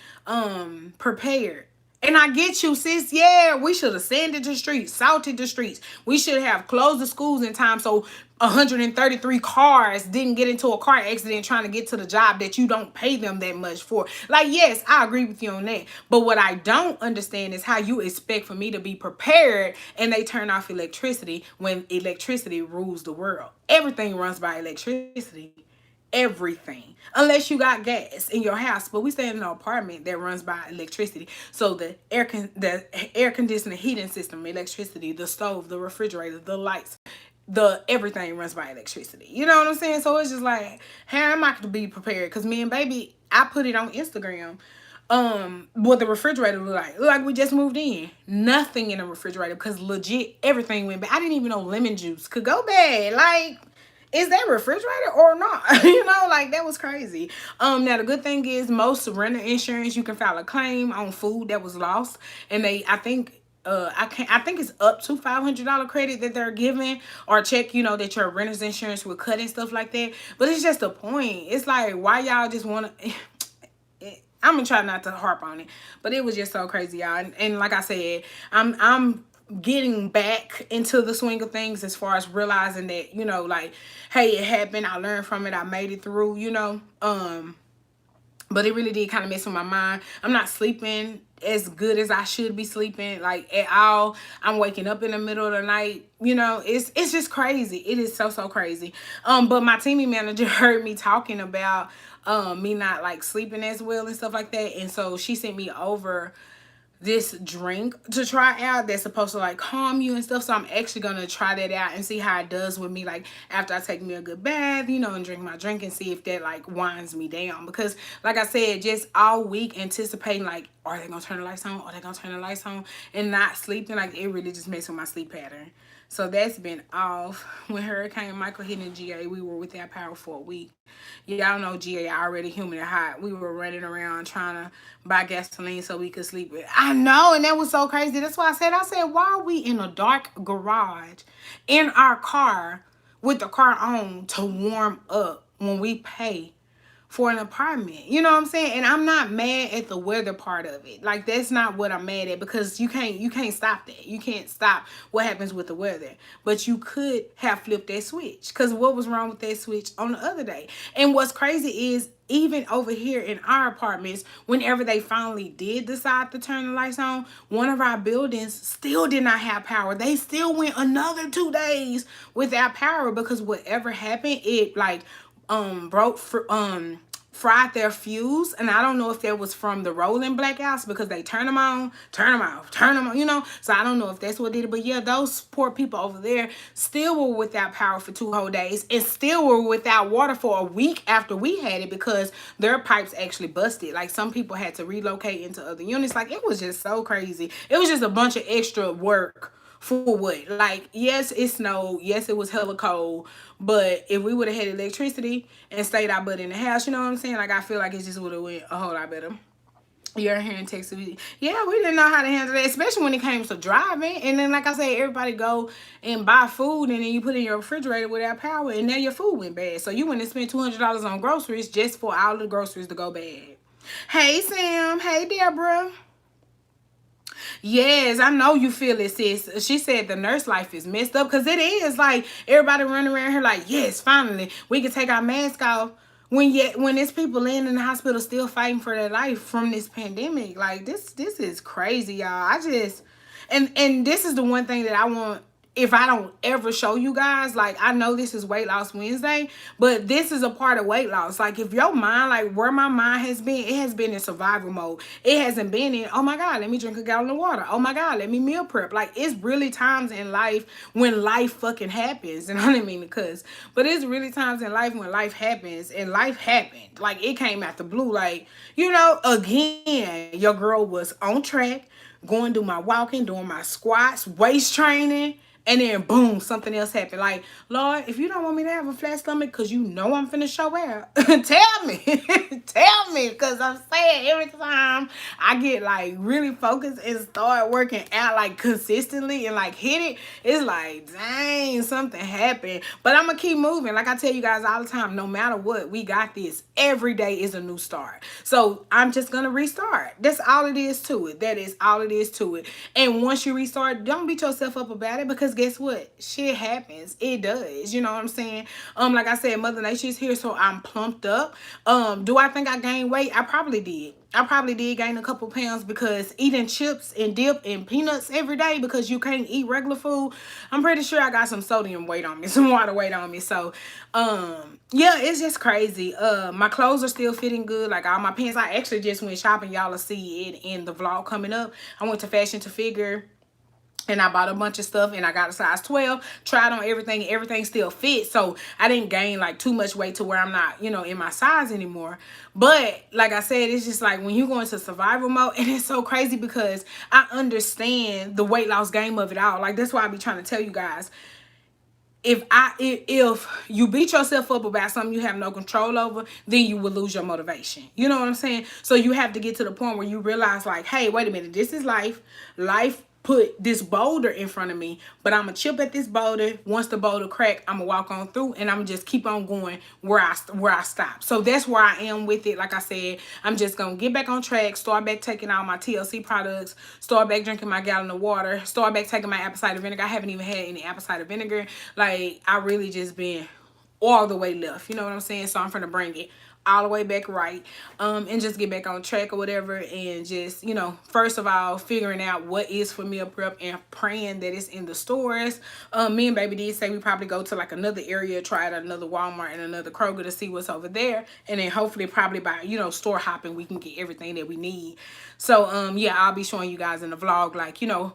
prepared. And I get you, sis. Yeah, we should have sanded the streets, salted the streets. We should have closed the schools in time so 133 cars didn't get into a car accident trying to get to the job that you don't pay them that much for. Like, yes, I agree with you on that. But what I don't understand is how you expect for me to be prepared and they turn off electricity when electricity rules the world. Everything runs by electricity. Everything, unless you got gas in your house. But we stay in an apartment that runs by electricity, so the air conditioning, heating system, electricity, the stove, the refrigerator, the lights, everything runs by electricity. You know what I'm saying? So it's just like, how am I to be prepared? Because me and baby, I put it on Instagram, what the refrigerator look like. Look like we just moved in. Nothing in the refrigerator because legit everything went bad. I didn't even know lemon juice could go bad. Like, is that refrigerator or not? Like, that was crazy. Now the good thing is most renter insurance, you can file a claim on food that was lost, and I think it's up to $500 credit that they're giving, or check, that your renter's insurance will cut and stuff like that. But it's just the point. It's like, why y'all just want to? I'm gonna try not to harp on it, but it was just so crazy, y'all. And like I said, I'm getting back into the swing of things as far as realizing that, like, hey, it happened, I learned from it, I made it through, but it really did kind of mess with my mind. I'm not sleeping as good as I should be sleeping, like, at all. I'm waking up in the middle of the night. It's just crazy. It is so crazy. But my teaming manager heard me talking about me not like sleeping as well and stuff like that, and so she sent me over this drink to try out that's supposed to like calm you and stuff. So I'm actually gonna try that out and see how it does with me, like, after I take me a good bath, and drink my drink, and see if that like winds me down. Because like I said, just all week anticipating, like, are they gonna turn the lights on? Are they gonna turn the lights on? And not sleeping, like, it really just messed with my sleep pattern. So that's been off. When Hurricane Michael hit in GA, we were without power for a week. Y'all know GA already humid and hot. We were running around trying to buy gasoline so we could sleep. I know, and that was so crazy. That's why I said, why are we in a dark garage in our car with the car on to warm up when we pay for an apartment? You know what I'm saying? And I'm not mad at the weather part of it. Like, that's not what I'm mad at, because you can't stop that. You can't stop what happens with the weather. But you could have flipped that switch, because what was wrong with that switch on the other day? And what's crazy is, even over here in our apartments, whenever they finally did decide to turn the lights on, one of our buildings still did not have power. They still went another 2 days without power, because whatever happened, it like broke for fried their fuse, and I don't know if that was from the rolling blackouts because they turn them on, turn them off, turn them on, you know. So I don't know if that's what did it, but yeah, those poor people over there still were without power for 2 whole days and still were without water for a week after we had it because their pipes actually busted. Like some people had to relocate into other units. Like it was just so crazy. It was just a bunch of extra work for what? Like, yes, it snowed. Yes, it was hella cold. But if we would have had electricity and stayed our butt in the house, you know what I'm saying? Like, I feel like it just would have went a whole lot better. You're here in Texas. Yeah, we didn't know how to handle that, especially when it came to driving. And then, like I said, everybody go and buy food, and then you put it in your refrigerator without power, and now your food went bad. So you went and spent $200 on groceries just for all the groceries to go bad. Hey, Sam. Hey, Deborah. Yes, I know you feel it, sis. She said the nurse life is messed up because it is. Like everybody running around here like, yes, finally we can take our mask off. When there's people in the hospital still fighting for their life from this pandemic. Like this is crazy, y'all. I just and this is the one thing that I want. If I don't ever show you guys, like I know this is Weight Loss Wednesday, but this is a part of weight loss. Like if your mind, like where my mind has been, it has been in survival mode. It hasn't been in, oh my God, let me drink a gallon of water. Oh my God, let me meal prep. Like it's really times in life when life fucking happens. And I didn't mean to cuss, but it's really times in life when life happens, and life happened. Like it came out the blue. Like, you know, again, your girl was on track, going to do my walking, doing my squats, waist training. And then boom, something else happened. Like, Lord, if you don't want me to have a flat stomach because you know I'm finna show out, tell me. Tell me. Because I'm saying every time I get like really focused and start working out like consistently and like hit it, it's like, dang, something happened. But I'm going to keep moving. Like I tell you guys all the time, no matter what, we got this. Every day is a new start. So I'm just going to restart. That's all it is to it. That is all it is to it. And once you restart, don't beat yourself up about it because guess what? Shit happens. It does. You know what I'm saying? Like I said, Mother Nature's here, so I'm plumped up. Do I think I gained weight? I probably did. I probably did gain a couple pounds because eating chips and dip and peanuts every day because you can't eat regular food. I'm pretty sure I got some sodium weight on me, some water weight on me. So, yeah, it's just crazy. My clothes are still fitting good. Like all my pants, I actually just went shopping. Y'all will see it in the vlog coming up. I went to Fashion to Figure. And I bought a bunch of stuff and I got a size 12, tried on everything, everything still fits. So I didn't gain like too much weight to where I'm not, you know, in my size anymore. But like I said, it's just like when you go into survival mode, and it's so crazy because I understand the weight loss game of it all. Like that's why I be trying to tell you guys, if you beat yourself up about something you have no control over, then you will lose your motivation. You know what I'm saying? So you have to get to the point where you realize like, hey, wait a minute, this is life. Life put this boulder in front of me, but I'm gonna chip at this boulder. Once the boulder crack, I'm gonna walk on through and I'm gonna just keep on going where I stop. So that's where I am with it. Like I said, I'm just gonna get back on track, start back taking all my TLC products, start back drinking my gallon of water, start back taking my apple cider vinegar. I haven't even had any apple cider vinegar. Like I really just been all the way left. You know what I'm saying? So I'm finna bring it all the way back right, and just get back on track or whatever, and just, you know, first of all, figuring out what is for meal prep and praying that it's in the stores. Me and baby did say we probably go to like another area, try at another Walmart and another Kroger to see what's over there, and then hopefully probably by, you know, store hopping we can get everything that we need. So yeah, I'll be showing you guys in the vlog, like, you know,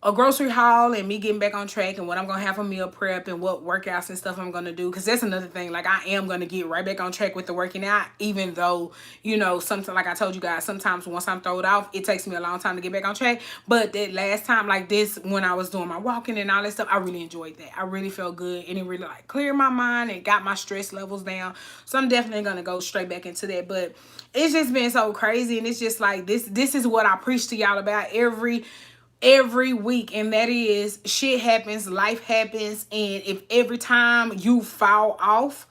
a grocery haul and me getting back on track and what I'm gonna have for meal prep and what workouts and stuff I'm gonna do, because that's another thing. Like I am gonna get right back on track with the working out, even though, you know, sometimes, like I told you guys, sometimes once I'm thrown off, it takes me a long time to get back on track. But that last time, like this, when I was doing my walking and all that stuff, I really enjoyed that. I really felt good, and it really like cleared my mind and got my stress levels down. So I'm definitely gonna go straight back into that. But it's just been so crazy, and it's just like this is what I preach to y'all about every week, and that is shit happens, life happens, and if every time you fall off,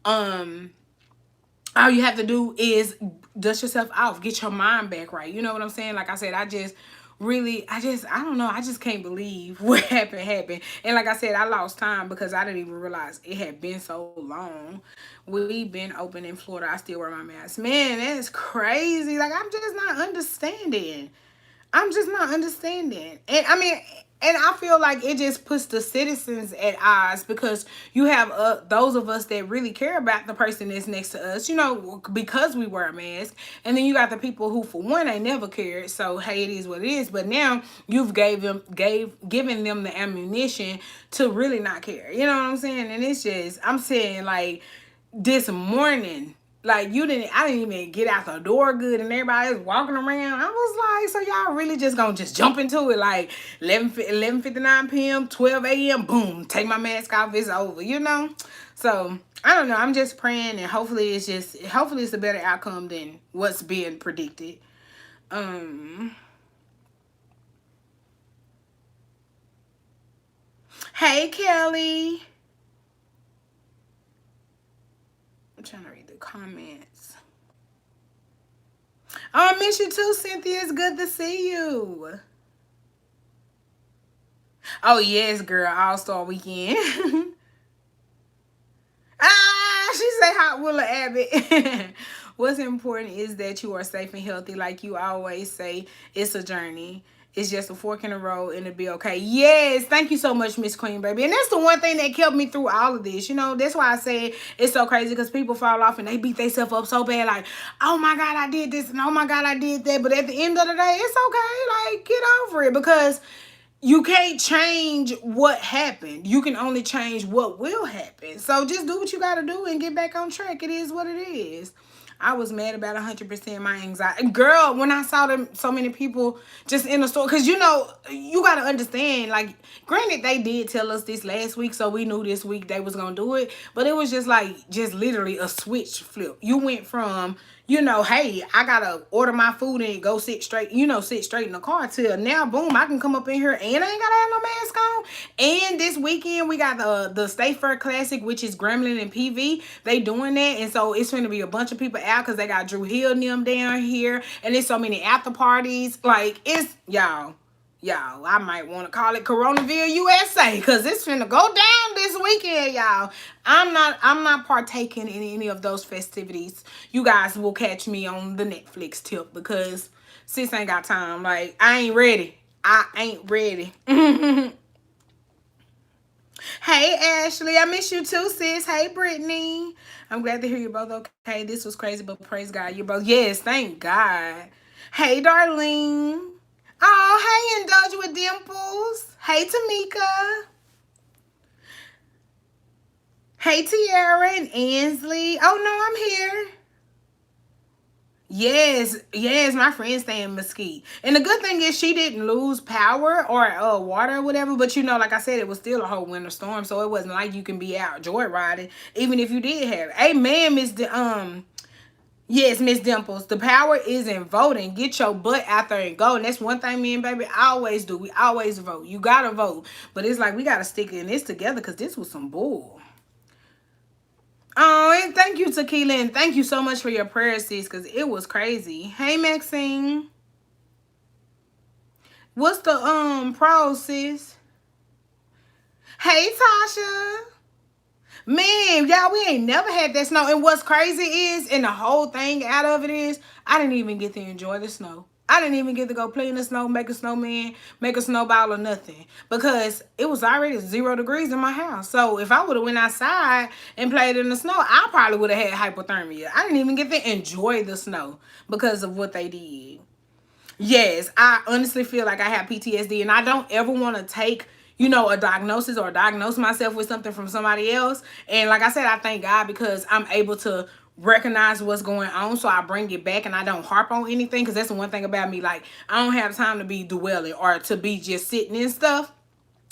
all you have to do is dust yourself off, get your mind back right. You know what I'm saying? Like I said, I don't know, I just can't believe what happened. And like I said, I lost time because I didn't even realize it had been so long. We've been open in Florida. I still wear my mask. Man, that's crazy. Like I'm just not understanding. I'm just not understanding. And I mean, And I feel like it just puts the citizens at odds, because you have those of us that really care about the person that's next to us, because we wear a mask. And then you got the people who, for one, they never cared. So, hey, it is what it is. But now you've given them the ammunition to really not care. You know what I'm saying? And it's just, I'm saying, like, this morning, like, I didn't even get out the door good, and everybody was walking around. I was like, so y'all really just gonna just jump into it, like 11:59 p.m., 12 a.m., boom, take my mask off, it's over. So I don't know. I'm just praying, and hopefully it's a better outcome than what's being predicted. Hey, Kelly. I'm trying to read the comments. Oh, I miss you too, Cynthia. It's good to see you. Oh, yes, girl. All-Star Weekend. She say Hot Willa Abbott. What's important is that you are safe and healthy. Like you always say, it's a journey. It's just a fork in the road, and it'll be okay. Yes, thank you so much, Miss Queen, baby. And that's the one thing that kept me through all of this. That's why I say it's so crazy, because people fall off and they beat themselves up so bad, like, oh my God, I did this, and oh my God, I did that. But at the end of the day, it's okay. Like, get over it, because you can't change what happened. You can only change what will happen. So just do what you got to do and get back on track. It is what it is. I was mad about 100% my anxiety. Girl, when I saw them, so many people just in the store. Because, you got to understand, like, granted, they did tell us this last week, so we knew this week they was going to do it. But it was just literally a switch flip. You went from, hey, I got to order my food and go sit straight in the car, till now, boom, I can come up in here and I ain't got to have no mask on. And this weekend, we got the State Fair Classic, which is Gremlin and PV. They doing that. And so it's going to be a bunch of people out, because they got Drew Hill and them down here. And there's so many after parties. Like, it's, y'all, I might want to call it Coronaville USA, because it's finna go down this weekend, y'all. I'm not partaking in any of those festivities. You guys will catch me on the Netflix tip, because sis ain't got time. Like, I ain't ready. Hey, Ashley. I miss you too, sis. Hey, Brittany. I'm glad to hear you're both okay. This was crazy, but praise God, you're both. Yes, thank God. Hey, Darlene. Oh, hey, Indulge with Dimples. Hey, Tamika. Hey, Tiara and Ansley. Oh, no, I'm here. Yes, my friend stay in Mesquite. And the good thing is she didn't lose power or water or whatever. But, like I said, it was still a whole winter storm. So it wasn't like you can be out joyriding, even if you did have it. Amen, Yes, Miss Dimples. The power is in voting. Get your butt out there and go. And that's one thing me and baby always do. We always vote. You gotta vote. But it's like we gotta stick in this together, because this was some bull. Oh, and thank you, Tequila, and thank you so much for your prayers, sis, because it was crazy. Hey, Maxine. What's the pros, sis? Hey, Tasha. Man, y'all, we ain't never had that snow. And what's crazy is, and the whole thing out of it is, I didn't even get to enjoy the snow. I didn't even get to go play in the snow, make a snowman, make a snowball, or nothing. Because it was already 0 degrees in my house. So if I would have went outside and played in the snow, I probably would have had hypothermia. I didn't even get to enjoy the snow because of what they did. Yes, I honestly feel like I have PTSD, and I don't ever want to take, a diagnosis or diagnose myself with something from somebody else. And like I said, I thank God, because I'm able to recognize what's going on, so I bring it back and I don't harp on anything, because that's the one thing about me. Like, I don't have time to be dwelling or to be just sitting in stuff.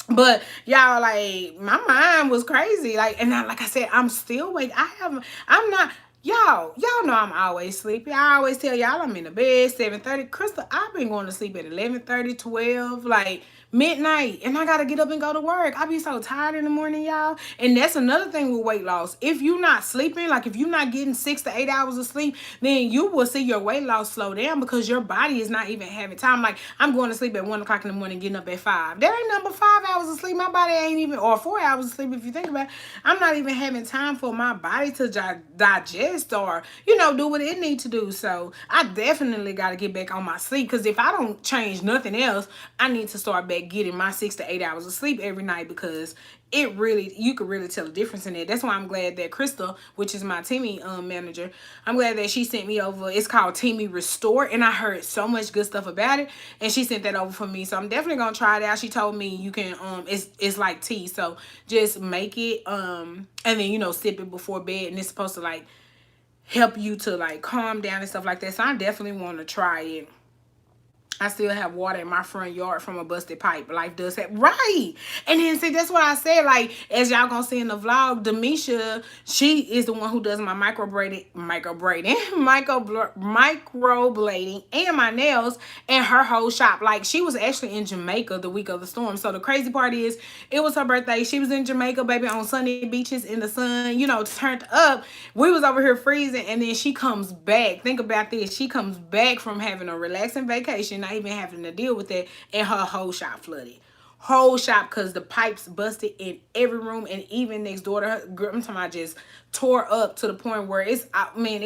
But y'all, like, my mind was crazy. Like, and like I said, I'm still awake. I'm not. Y'all know I'm always sleepy. I always tell y'all I'm in the bed 7:30. Crystal, I've been going to sleep at 11:30, 12, like midnight, and I gotta get up and go to work. I be so tired in the morning, y'all. And that's another thing with weight loss. If you're not sleeping, like if you're not getting 6 to 8 hours of sleep, then you will see your weight loss slow down, because your body is not even having time. Like, I'm going to sleep at 1 o'clock in the morning, getting up at 5. There ain't number 5 hours of sleep. My body ain't even, or 4 hours of sleep if you think about it. I'm not even having time for my body to digest rest or, do what it need to do. So I definitely got to get back on my sleep, because if I don't change nothing else, I need to start back getting my 6 to 8 hours of sleep every night, because you could really tell a difference in it. That's why I'm glad that Crystal, which is my Timmy manager, I'm glad that she sent me over. It's called Timmy Restore, and I heard so much good stuff about it, and she sent that over for me. So I'm definitely gonna try it out. She told me you can it's like tea, so just make it and then sip it before bed, and it's supposed to like help you to like calm down and stuff like that. So I definitely want to try it. I still have water in my front yard from a busted pipe. Life does have right. And then see, that's what I said. Like, as y'all gonna see in the vlog, Demisha, she is the one who does my microblading, and my nails, and her whole shop. Like, she was actually in Jamaica the week of the storm. So the crazy part is, it was her birthday. She was in Jamaica, baby, on sunny beaches in the sun, turned up. We was over here freezing, and then she comes back. Think about this. She comes back from having a relaxing vacation, not even having to deal with that, and her whole shop flooded. Whole shop, because the pipes busted in every room, and even next door to her. I'm talking about just tore up to the point where it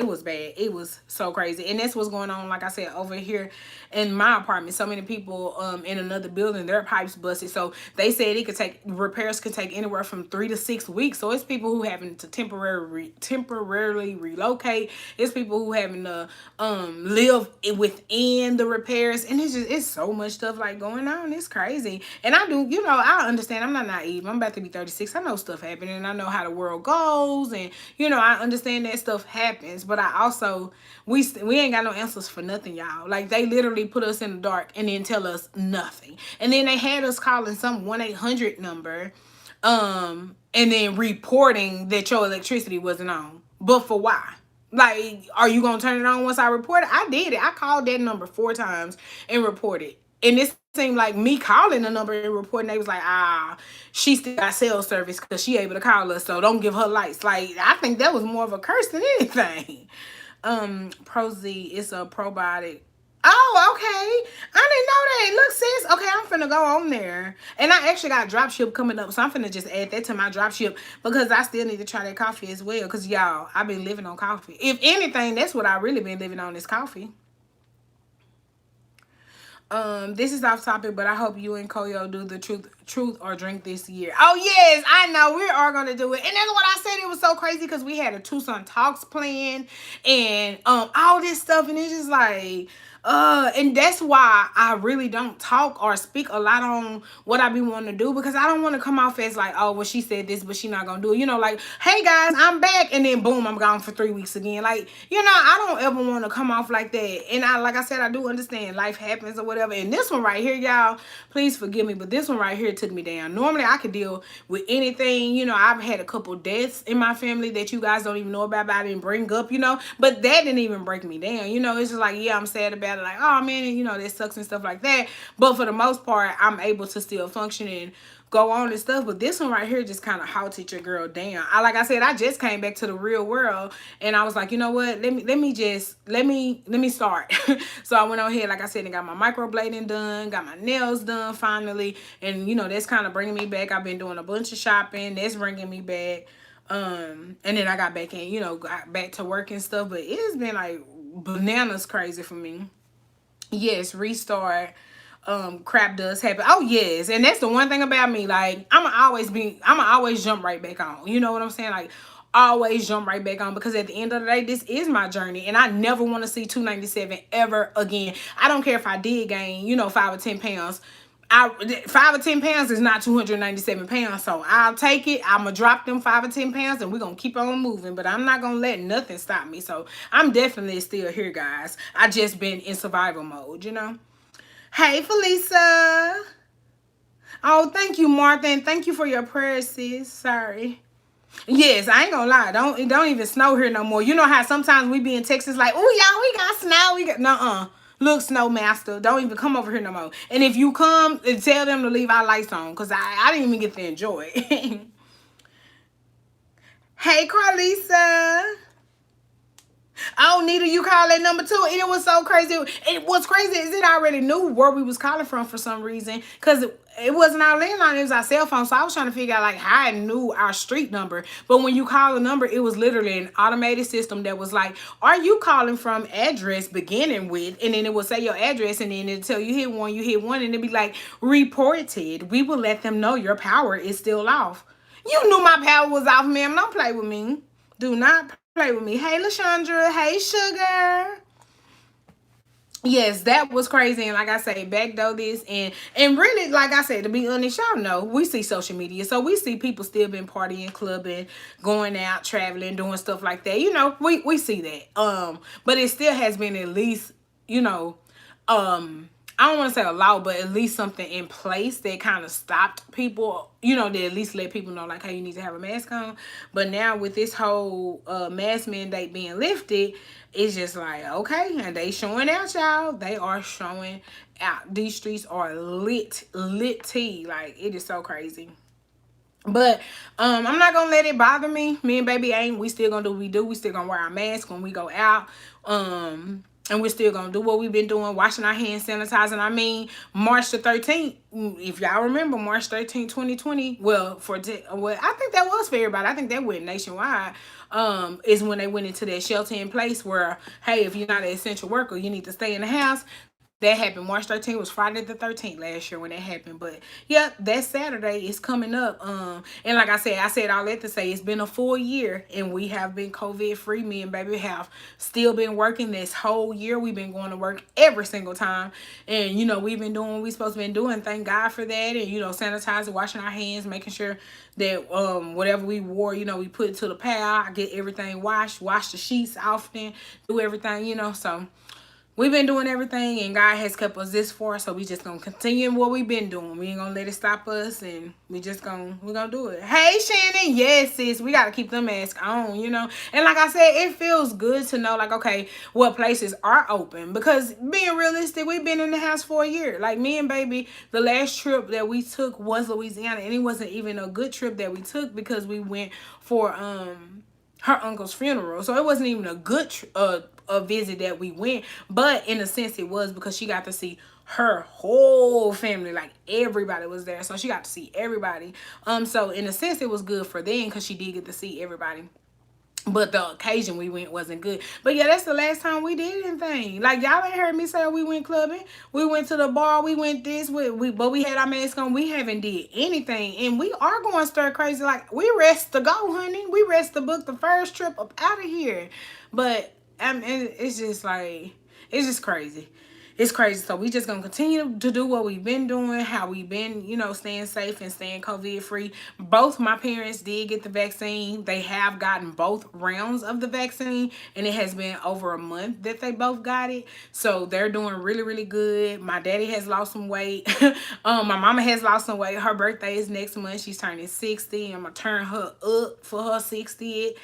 was bad. It was so crazy. And that's what's going on, like I said, over here in my apartment. So many people in another building, their pipes busted. So they said repairs could take anywhere from 3 to 6 weeks. So it's people who having to temporarily relocate. It's people who having to live within the repairs. And it's so much stuff like going on. It's crazy. And I understand. I'm not naive. I'm about to be 36. I know stuff happening, and I know how the world goes, and I understand that stuff happens. But I also, we ain't got no answers for nothing, y'all. Like, they literally put us in the dark and then tell us nothing. And then they had us calling some 1-800 number, and then reporting that your electricity wasn't on. But for why? Like, are you gonna turn it on once I report it? I did it. I called that number 4 times and reported. And this seemed like me calling the number and reporting. They was like, she still got cell service because she able to call us, so don't give her lights. Like, I think that was more of a curse than anything. Proz, it's a probiotic. Oh, okay. I didn't know that. Look, sis. Okay, I'm finna go on there. And I actually got drop ship coming up, so I'm finna just add that to my drop ship, because I still need to try that coffee as well. Because, y'all, I've been living on coffee. If anything, that's what I really been living on, is coffee. This is off topic, but I hope you and Koyo do the truth or drink this year. Oh yes, I know we are gonna do it. And that's what I said. It was so crazy because we had a Tucson Talks plan and all this stuff, and it's just like and that's why I really don't talk or speak a lot on what I be wanting to do, because I don't want to come off as like, oh, well, she said this, but she not gonna do it. Like, hey guys, I'm back, and then boom, I'm gone for 3 weeks again. Like, I don't ever want to come off like that. And like I said, I do understand life happens or whatever. And this one right here, y'all, please forgive me, but this one right here took me down. Normally I could deal with anything. I've had a couple deaths in my family that you guys don't even know about, but I didn't bring up, but that didn't even break me down. It's just like, yeah, I'm sad about it, like, oh man, that sucks and stuff like that. But for the most part, I'm able to still function and go on and stuff. But this one right here just kind of halted your girl down. Like I said, I just came back to the real world, and I was like, you know what, let me start. So I went on ahead, like I said, and got my microblading done, got my nails done finally, and that's kind of bringing me back. I've been doing a bunch of shopping, that's bringing me back. And then I got back in, got back to work and stuff. But it has been like bananas crazy for me. Yes, restart. Crap does happen. Oh yes, and that's the one thing about me. Like, I'ma always jump right back on. You know what I'm saying? Like, always jump right back on, because at the end of the day, this is my journey, and I never want to see 297 ever again. I don't care if I did gain 5 or 10 pounds. 5 or 10 pounds is not 297 pounds, so I'll take it. I'm gonna drop them 5 or 10 pounds, and we're gonna keep on moving. But I'm not gonna let nothing stop me. So I'm definitely still here, guys. I just been in survival mode. Hey, Felisa. Oh, thank you, Martha, and thank you for your prayers, sis. Sorry. Yes, I ain't gonna lie. Don't even snow here no more. You know how sometimes we be in Texas like, oh y'all, we got snow. We got nuh-uh. Look, Snow Master, don't even come over here no more. And if you come, tell them to leave our lights on, because I didn't even get to enjoy it. Hey, Carlisa. Oh, Nita, you call that number too, and it was so crazy. And what's crazy is it already knew where we was calling from for some reason, because it wasn't our landline, it was our cell phone. So I was trying to figure out like how it knew our street number. But when you call a number, it was literally an automated system that was like, "Are you calling from address beginning with?" And then it would say your address, and then it'll tell you hit one, and it'd be like reported. We will let them know your power is still off. You knew my power was off, ma'am. Don't play with me. Do not play with me. Hey, LaShondra. Hey, Sugar. Yes, that was crazy. And like I say, backdoor this and really, like I said, to be honest, y'all know we see social media. So we see people still been partying, clubbing, going out, traveling, doing stuff like that. You know, we see that. But it still has been at least, you know, I don't want to say a law, but at least something in place that kind of stopped people, you know, that at least let people know like, hey, you need to have a mask on. But now with this whole mask mandate being lifted, it's just like, okay, and they showing out, y'all. They are showing out. These streets are lit tea. Like, it is so crazy. But I'm not gonna let it bother me. Me and baby ain't. We still gonna do what we do. We still gonna wear our mask when we go out. And we're still gonna do what we've been doing, washing our hands, sanitizing. I mean, March the 13th, if y'all remember, March 13th, 2020. Well, I think that was for everybody. I think that went nationwide. Is when they went into that shelter in place where, hey, if you're not an essential worker, you need to stay in the house. That happened. March 13th was Friday the 13th last year when that happened. But yeah, that Saturday is coming up. And like I said all that to say it's been a full year and we have been COVID free. Me and baby have still been working this whole year. We've been going to work every single time. And you know, we've been doing what we supposed to be doing. Thank God for that. And you know, sanitizing, washing our hands, making sure that whatever we wore, you know, we put it to the pile. I get everything washed, wash the sheets often, do everything, you know, so we've been doing everything and God has kept us this far, so we just gonna continue what we've been doing. We ain't gonna let it stop us, and we're gonna do it. Hey Shannon, yes sis, we gotta keep the mask on, you know. And like I said, it feels good to know like, okay, what places are open, because being realistic, we've been in the house for a year. Like me and baby, the last trip that we took was Louisiana, and it wasn't even a good trip that we took because we went for her uncle's funeral, so it wasn't even a good a visit that we went, but in a sense it was because she got to see her whole family, like everybody was there, so she got to see everybody. So in a sense it was good for them because she did get to see everybody. But the occasion we went wasn't good. But yeah, that's the last time we did anything. Like y'all ain't heard me say we went clubbing. We went to the bar. We went this. But we had our mask on. We haven't did anything, and we are going stir crazy. Like we rest to go, honey. We rest to book the first trip up out of here. But it's just like it's just crazy. It's crazy. So we just gonna continue to do what we've been doing, how we've been, you know, staying safe and staying COVID free. Both my parents did get the vaccine. They have gotten both rounds of the vaccine, and it has been over a month that they both got it. So they're doing really, really good. My daddy has lost some weight. My mama has lost some weight. Her birthday is next month. She's turning 60. I'm gonna turn her up for her 60th.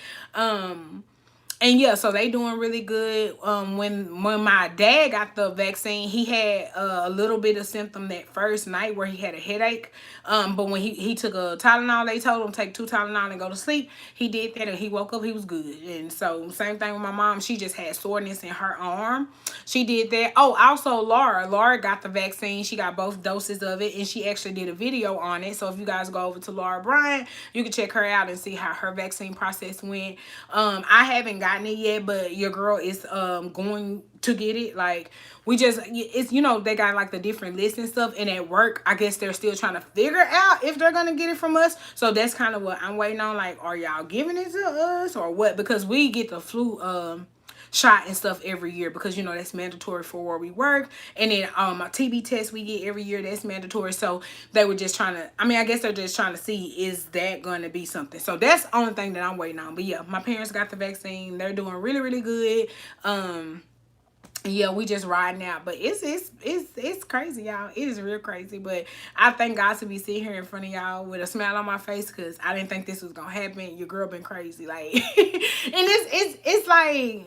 And yeah, so they doing really good. When my dad got the vaccine, he had a little bit of symptom that first night where he had a headache. But when he took a Tylenol, they told him take 2 Tylenol and go to sleep. He did that and he woke up, he was good. And so same thing with my mom. She just had soreness in her arm. She did that. Oh, also Laura got the vaccine. She got both doses of it, and she actually did a video on it. So if you guys go over to Laura Bryant, you can check her out and see how her vaccine process went. I haven't gotten it yet, but your girl is going to get it. Like it's, you know, they got like the different lists and stuff, and at work I guess they're still trying to figure out if they're gonna get it from us. So that's kind of what I'm waiting on. Like, are y'all giving it to us or what? Because we get the flu shot and stuff every year, because you know that's mandatory for where we work. And then a TB test we get every year, that's mandatory. So they were just trying to, I guess they're just trying to see, is that going to be something? So that's the only thing that I'm waiting on. But yeah, my parents got the vaccine. They're doing really, really good. Yeah, we just riding out, but it's crazy, y'all. It is real crazy, but I thank God to be sitting here in front of y'all with a smile on my face, because I didn't think this was gonna happen. Your girl been crazy, like, and it's like,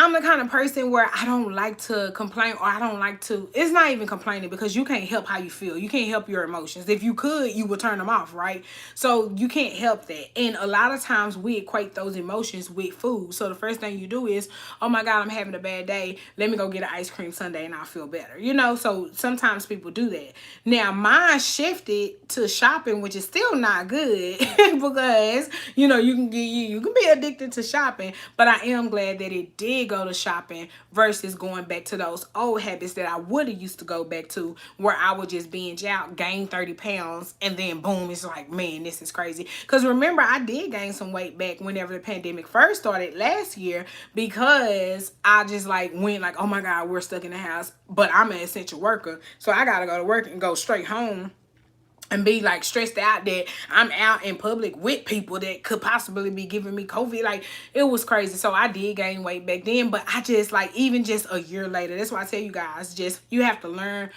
I'm the kind of person where I don't like to complain, or I don't like to, it's not even complaining, because you can't help how you feel. You can't help your emotions. If you could, you would turn them off, right? So you can't help that. And a lot of times we equate those emotions with food. So the first thing you do is, oh my God, I'm having a bad day. Let me go get an ice cream sundae and I'll feel better. You know, so sometimes people do that. Now mine shifted to shopping, which is still not good because, you know, you can be addicted to shopping, but I am glad that it did go to shopping versus going back to those old habits that I would have used to go back to, where I would just binge out, gain 30 pounds, and then boom, it's like, man, this is crazy. Because remember, I did gain some weight back whenever the pandemic first started last year, because I just like went like, oh my God, we're stuck in the house, but I'm an essential worker, so I gotta go to work and go straight home and be like stressed out that I'm out in public with people that could possibly be giving me COVID. Like, it was crazy. So I did gain weight back then, but I just like, even just a year later, that's why I tell you guys, just, you have to learn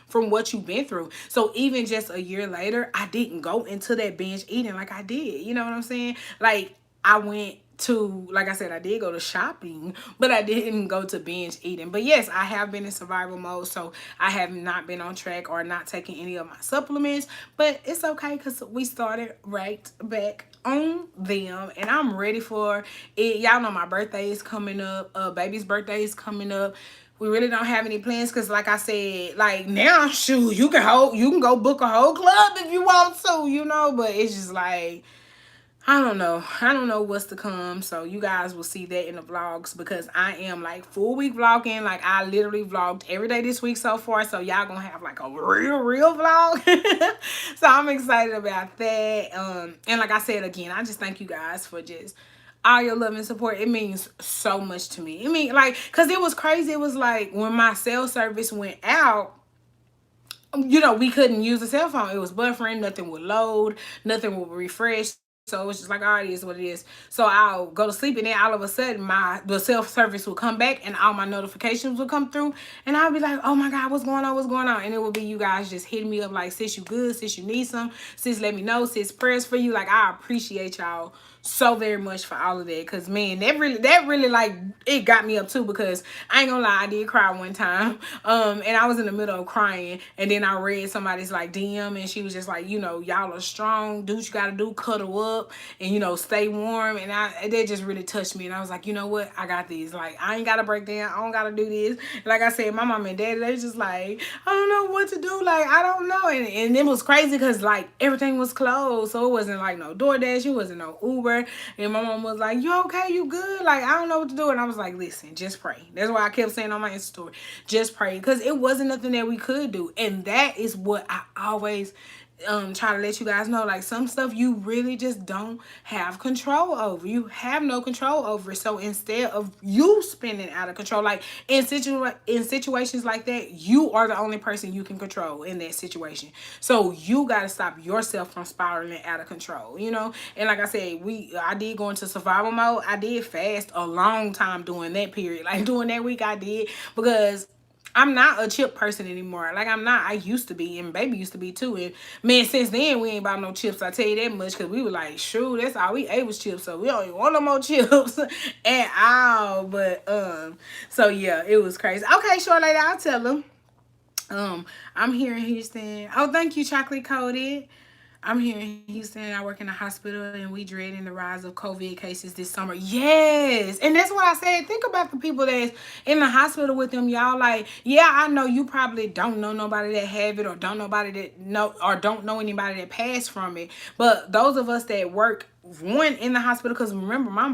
from what you've been through. So even just a year later, I didn't go into that binge eating like I did. You know what I'm saying? Like, I went to, like I said, I did go to shopping, but I didn't go to binge eating. But yes, I have been in survival mode, so I have not been on track or not taking any of my supplements, but it's okay because we started right back on them, and I'm ready for it. Y'all know my birthday is coming up, baby's birthday is coming up. We really don't have any plans because, like I said, like now, shoot, you can go book a whole club if you want to, you know, but it's just like, I don't know. I don't know what's to come. So you guys will see that in the vlogs, because I am like full week vlogging. Like, I literally vlogged every day this week so far. So y'all gonna have like a real vlog. So I'm excited about that. And like I said again, I just thank you guys for just all your love and support. It means so much to me. I mean, like, cause it was crazy. It was like when my cell service went out, you know, we couldn't use the cell phone. It was buffering, nothing would load, nothing would refresh. So it was just like, all right, it is what it is. So I'll go to sleep, and then all of a sudden the self-service will come back and all my notifications will come through, and I'll be like, oh my God, what's going on? What's going on? And it will be you guys just hitting me up like, sis, you good? Sis, you need some? Sis, let me know. Sis, prayers for you. Like, I appreciate y'all so very much for all of that, because man, that really like, it got me up too, because I ain't gonna lie, I did cry one time, and I was in the middle of crying, and then I read somebody's like DM, and she was just like, you know, y'all are strong, do what you gotta do, cuddle up, and you know, stay warm. And that just really touched me, and I was like, you know what, I got these. Like, I ain't gotta break down, I don't gotta do this. Like I said, my mom and dad, they just like, I don't know what to do, like, I don't know. And it was crazy because like everything was closed, so it wasn't like no DoorDash, it wasn't no Uber. And my mom was like, you okay? You good? Like, I don't know what to do. And I was like, listen, just pray. That's why I kept saying on my Insta story, just pray. Because it wasn't nothing that we could do. And that is what I always try to let you guys know. Like, some stuff you really just don't have control over. You have no control over it. So instead of you spinning out of control, like in situations like that, you are the only person you can control in that situation. So you got to stop yourself from spiraling out of control, you know. And like I said, I did go into survival mode. I did fast a long time during that period. Like, during that week I did, because I'm not a chip person anymore. Like, I'm not. I used to be, and baby used to be too. And man, since then we ain't bought no chips. I tell you that much, because we were like, shoot, that's all we ate was chips. So we don't even want no more chips at all. But so yeah, it was crazy. Okay, short later, I'll tell them. I'm here in Houston. Oh, thank you, Chocolate Coated. I'm here in Houston. I work in a hospital, and we dreading the rise of COVID cases this summer. Yes. And that's what I said. Think about the people that's in the hospital with them, y'all. Like, yeah, I know you probably don't know nobody that have it, or don't know anybody that passed from it. But those of us that work in the hospital, because remember, my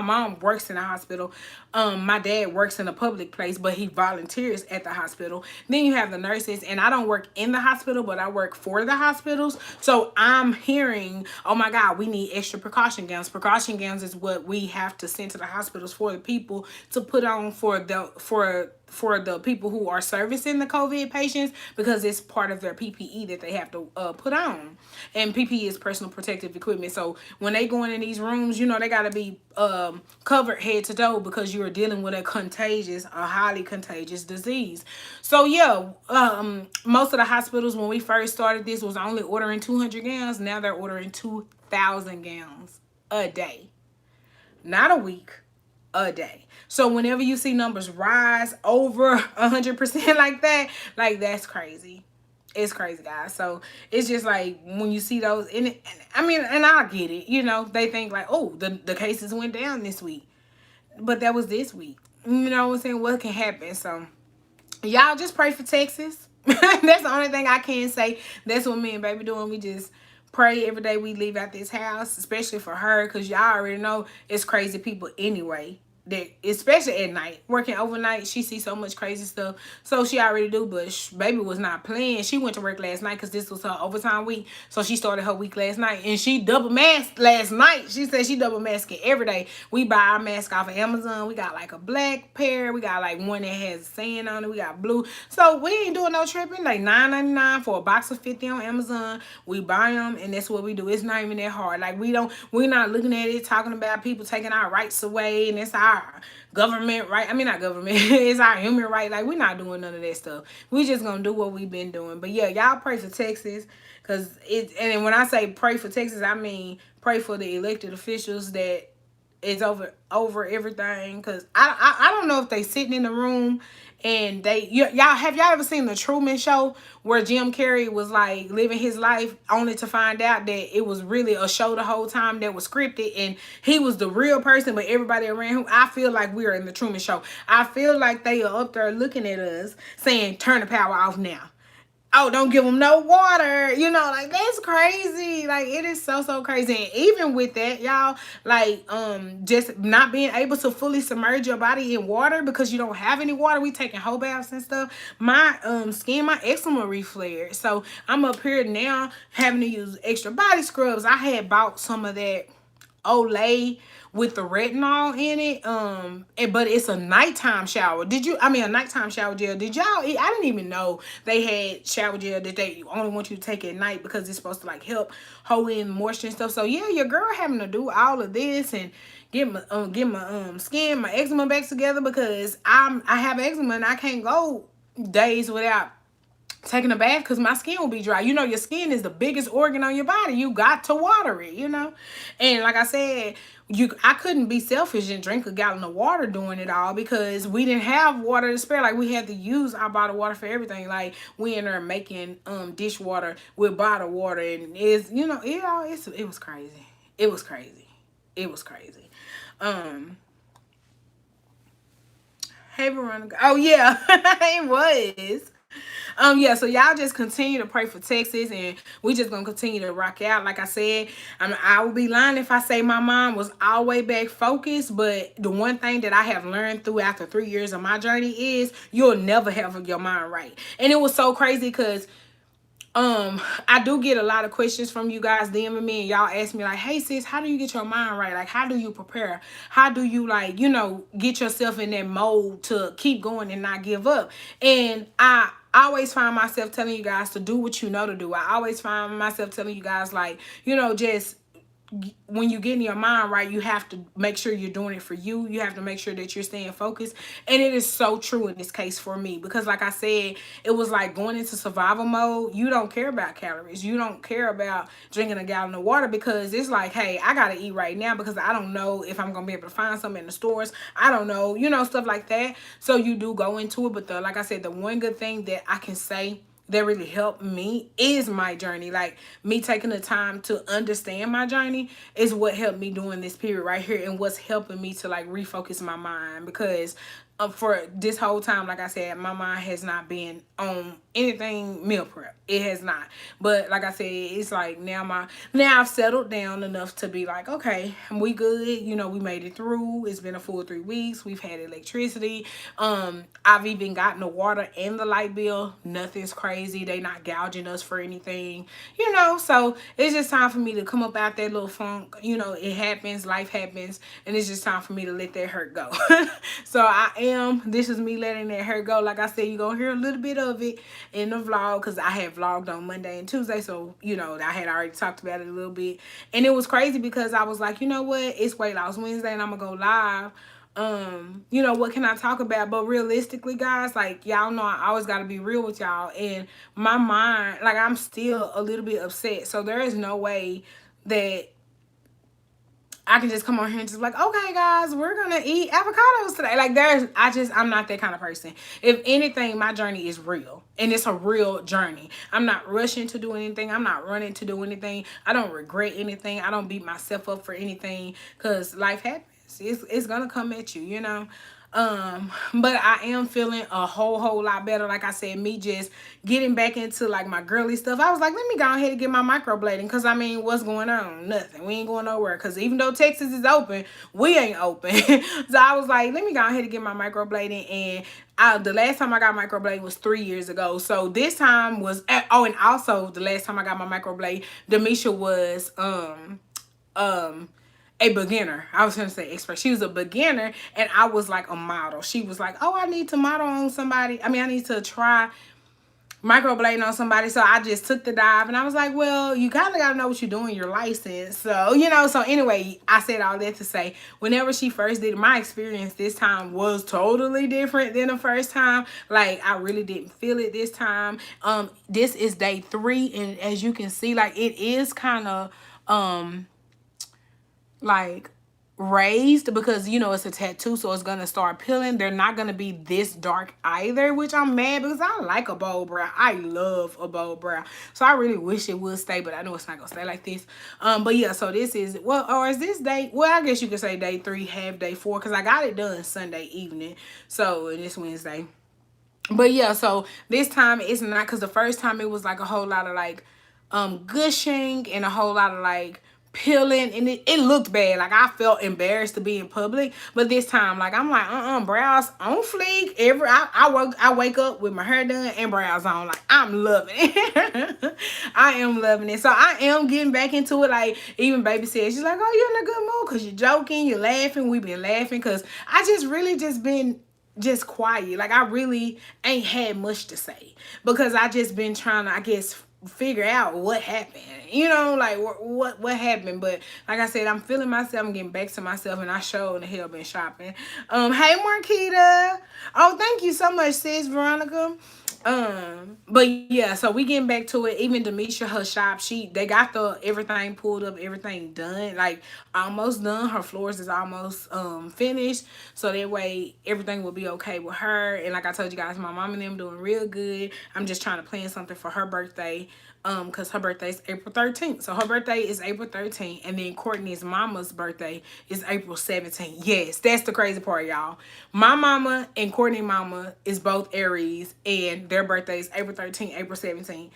mom works in a hospital. My dad works in a public place, but he volunteers at the hospital. Then you have the nurses, and I don't work in the hospital, but I work for the hospitals. So I'm hearing, oh my God, we need extra precaution gowns. Precaution gowns is what we have to send to the hospitals for the people to put on for the people who are servicing the COVID patients, because it's part of their PPE that they have to put on. And PPE is personal protective equipment. So when they go in these rooms, you know, they got to be covered head to toe, because you are dealing with a highly contagious disease. So yeah, most of the hospitals, when we first started this, was only ordering 200 gowns. Now they're ordering 2,000 gowns a day. Not a week. a day. So whenever you see numbers rise over 100% like that, like that's crazy. It's crazy, guys. So it's just like when you see those, I mean, and I get it. You know, they think like, oh, the cases went down this week, but that was this week. You know what I'm saying? What can happen? So y'all just pray for Texas. That's the only thing I can say. That's what me and baby doing. We just pray every day we leave out this house, especially for her, because y'all already know it's crazy people anyway. That especially at night, working overnight, she sees so much crazy stuff. So she already do, but baby was not playing. She went to work last night because this was her overtime week. So she started her week last night, and she double masked last night. She said she double masking every day. We buy our mask off of Amazon. We got like a black pair. We got like one that has sand on it. We got blue. So we ain't doing no tripping. Like $9.99 for a box of 50 on Amazon. We buy them, and that's what we do. It's not even that hard. Like we're not looking at it talking about people taking our rights away, and it's our government right. I mean, not government. It's our human right. Like we're not doing none of that stuff. We just gonna do what we've been doing. But yeah, y'all pray for Texas, because and when I say pray for Texas, I mean pray for the elected officials that is over everything. Because I don't know if they sitting in the room and y'all ever seen the Truman Show where Jim Carrey was like living his life only to find out that it was really a show the whole time that was scripted and he was the real person, but everybody around him. I feel like we are in the Truman Show. I feel like they are up there looking at us saying turn the power off now. Oh, don't give them no water. You know, like that's crazy. Like it is so crazy. And even with that, y'all, like just not being able to fully submerge your body in water because you don't have any water. We taking whole baths and stuff. My skin, my eczema reflared. So I'm up here now having to use extra body scrubs. I had bought some of that Olay with the retinol in it, but it's a nighttime shower. A nighttime shower gel. Did y'all eat? I didn't even know they had shower gel that they only want you to take at night because it's supposed to like help hold in moisture and stuff. So yeah, your girl having to do all of this and get my skin, my eczema back together because I have eczema and I can't go days without taking a bath because my skin will be dry. You know, your skin is the biggest organ on your body. You got to water it, you know. And like I said, I couldn't be selfish and drink a gallon of water doing it all because we didn't have water to spare. Like we had to use our bottled water for everything. Like we in there making dishwater with bottled water, and it was crazy. It was crazy. It was crazy. Hey Veronica. Oh yeah, it was. Yeah, so y'all just continue to pray for Texas, and we just gonna continue to rock out. Like I said, I would be lying if I say my mind was all way back focused, but the one thing that I have learned throughout the 3 years of my journey is you'll never have your mind right. And it was so crazy because I do get a lot of questions from you guys DMing me, and y'all ask me like, hey sis, how do you get your mind right? Like, how do you prepare? How do you like, get yourself in that mode to keep going and not give up? And I always find myself telling you guys to do what you know to do. I always find myself telling you guys like, just when you get in your mind right, you have to make sure you're doing it for you. You have to make sure that you're staying focused. And it is so true in this case for me because like I said, it was like going into survival mode. You don't care about calories. You don't care about drinking a gallon of water because it's like, hey, I got to eat right now because I don't know if I'm going to be able to find something in the stores. I don't know, stuff like that. So you do go into it. But like I said, the one good thing that I can say that really helped me is my journey. Like me taking the time to understand my journey is what helped me during this period right here, and what's helping me to like refocus my mind because for this whole time, like I said, my mind has not been on anything meal prep. It has not. But like I said, it's like now I've settled down enough to be like, okay, we good. We made it through. It's been a full 3 weeks. We've had electricity. I've even gotten the water and the light bill. Nothing's crazy. They not gouging us for anything. So it's just time for me to come up out that little funk. It happens. Life happens. And it's just time for me to let that hurt go. So this is me letting that hurt go. Like I said, you're going to hear a little bit of it in the vlog because I had vlogged on Monday and Tuesday. So, I had already talked about it a little bit. And it was crazy because I was like, you know what? It's Weight Loss Wednesday and I'm going to go live. What can I talk about? But realistically, guys, like, y'all know I always got to be real with y'all. And my mind, like, I'm still a little bit upset. So there is no way that I can just come on here and just like, okay, guys, we're gonna eat avocados today. Like I'm not that kind of person. If anything, my journey is real, and it's a real journey. I'm not rushing to do anything. I'm not running to do anything. I don't regret anything. I don't beat myself up for anything, because life happens. It's gonna come at you, you know. But I am feeling a whole lot better. Like I said, me just getting back into like my girly stuff. I was like, let me go ahead and get my microblading, because I mean, what's going on? Nothing. We ain't going nowhere, because even though Texas is open, we ain't open. So I was like, let me go ahead and get my microblading. And the last time I got microblading was 3 years ago. So this time was and also the last time I got my microblade, Demisha was a beginner. I was gonna say expert. She was a beginner, and I was like a model. She was like, oh, I need to model on somebody. I mean, I need to try microblading on somebody. So I just took the dive, and I was like, well, you kind of got to know what you're doing. You're licensed. So, you know, so anyway, I said all that to say, whenever she first did it, my experience this time was totally different than the first time. Like, I really didn't feel it this time. This is day 3, and as you can see, like, it is kind of like raised, because you know it's a tattoo, so it's gonna start peeling. They're not gonna be this dark either, which I'm mad, because I like a bold brow. I love a bold brow, so I really wish it would stay, but I know it's not gonna stay like this. But yeah, so this is, well, or is this day, well, I guess you could say day 3, half day 4, because I got it done Sunday evening, so it's Wednesday. But yeah, so this time it's not, because the first time it was like a whole lot of like gushing and a whole lot of like peeling, and it looked bad. Like, I felt embarrassed to be in public. But this time, like, I'm like, brows on fleek. I wake up with my hair done and brows on. Like, I'm loving it. I am loving it. So I am getting back into it. Like, even baby said, she's like, oh, you're in a good mood because you're joking, you're laughing. We've been laughing because I just really just been just quiet. Like, I really ain't had much to say, because I just been trying to, I guess, figure out what happened, you know, like what happened. But like I said, I'm feeling myself. I'm getting back to myself, and I sure in the hell been shopping. Hey Marquita, oh, thank you so much, sis Veronica. But yeah, so we getting back to it. Even Demisha, her shop, they got the everything pulled up, everything done, like almost done. Her floors is almost finished, so that way everything will be okay with her. And like I told you guys, my mom and them doing real good. I'm just trying to plan something for her birthday, because her birthday is April 13th. So her birthday is April 13th, and then Courtney's mama's birthday is April 17th. Yes, that's the crazy part, y'all. My mama and Courtney's mama is both Aries, and their birthday is April 13th, April 17th.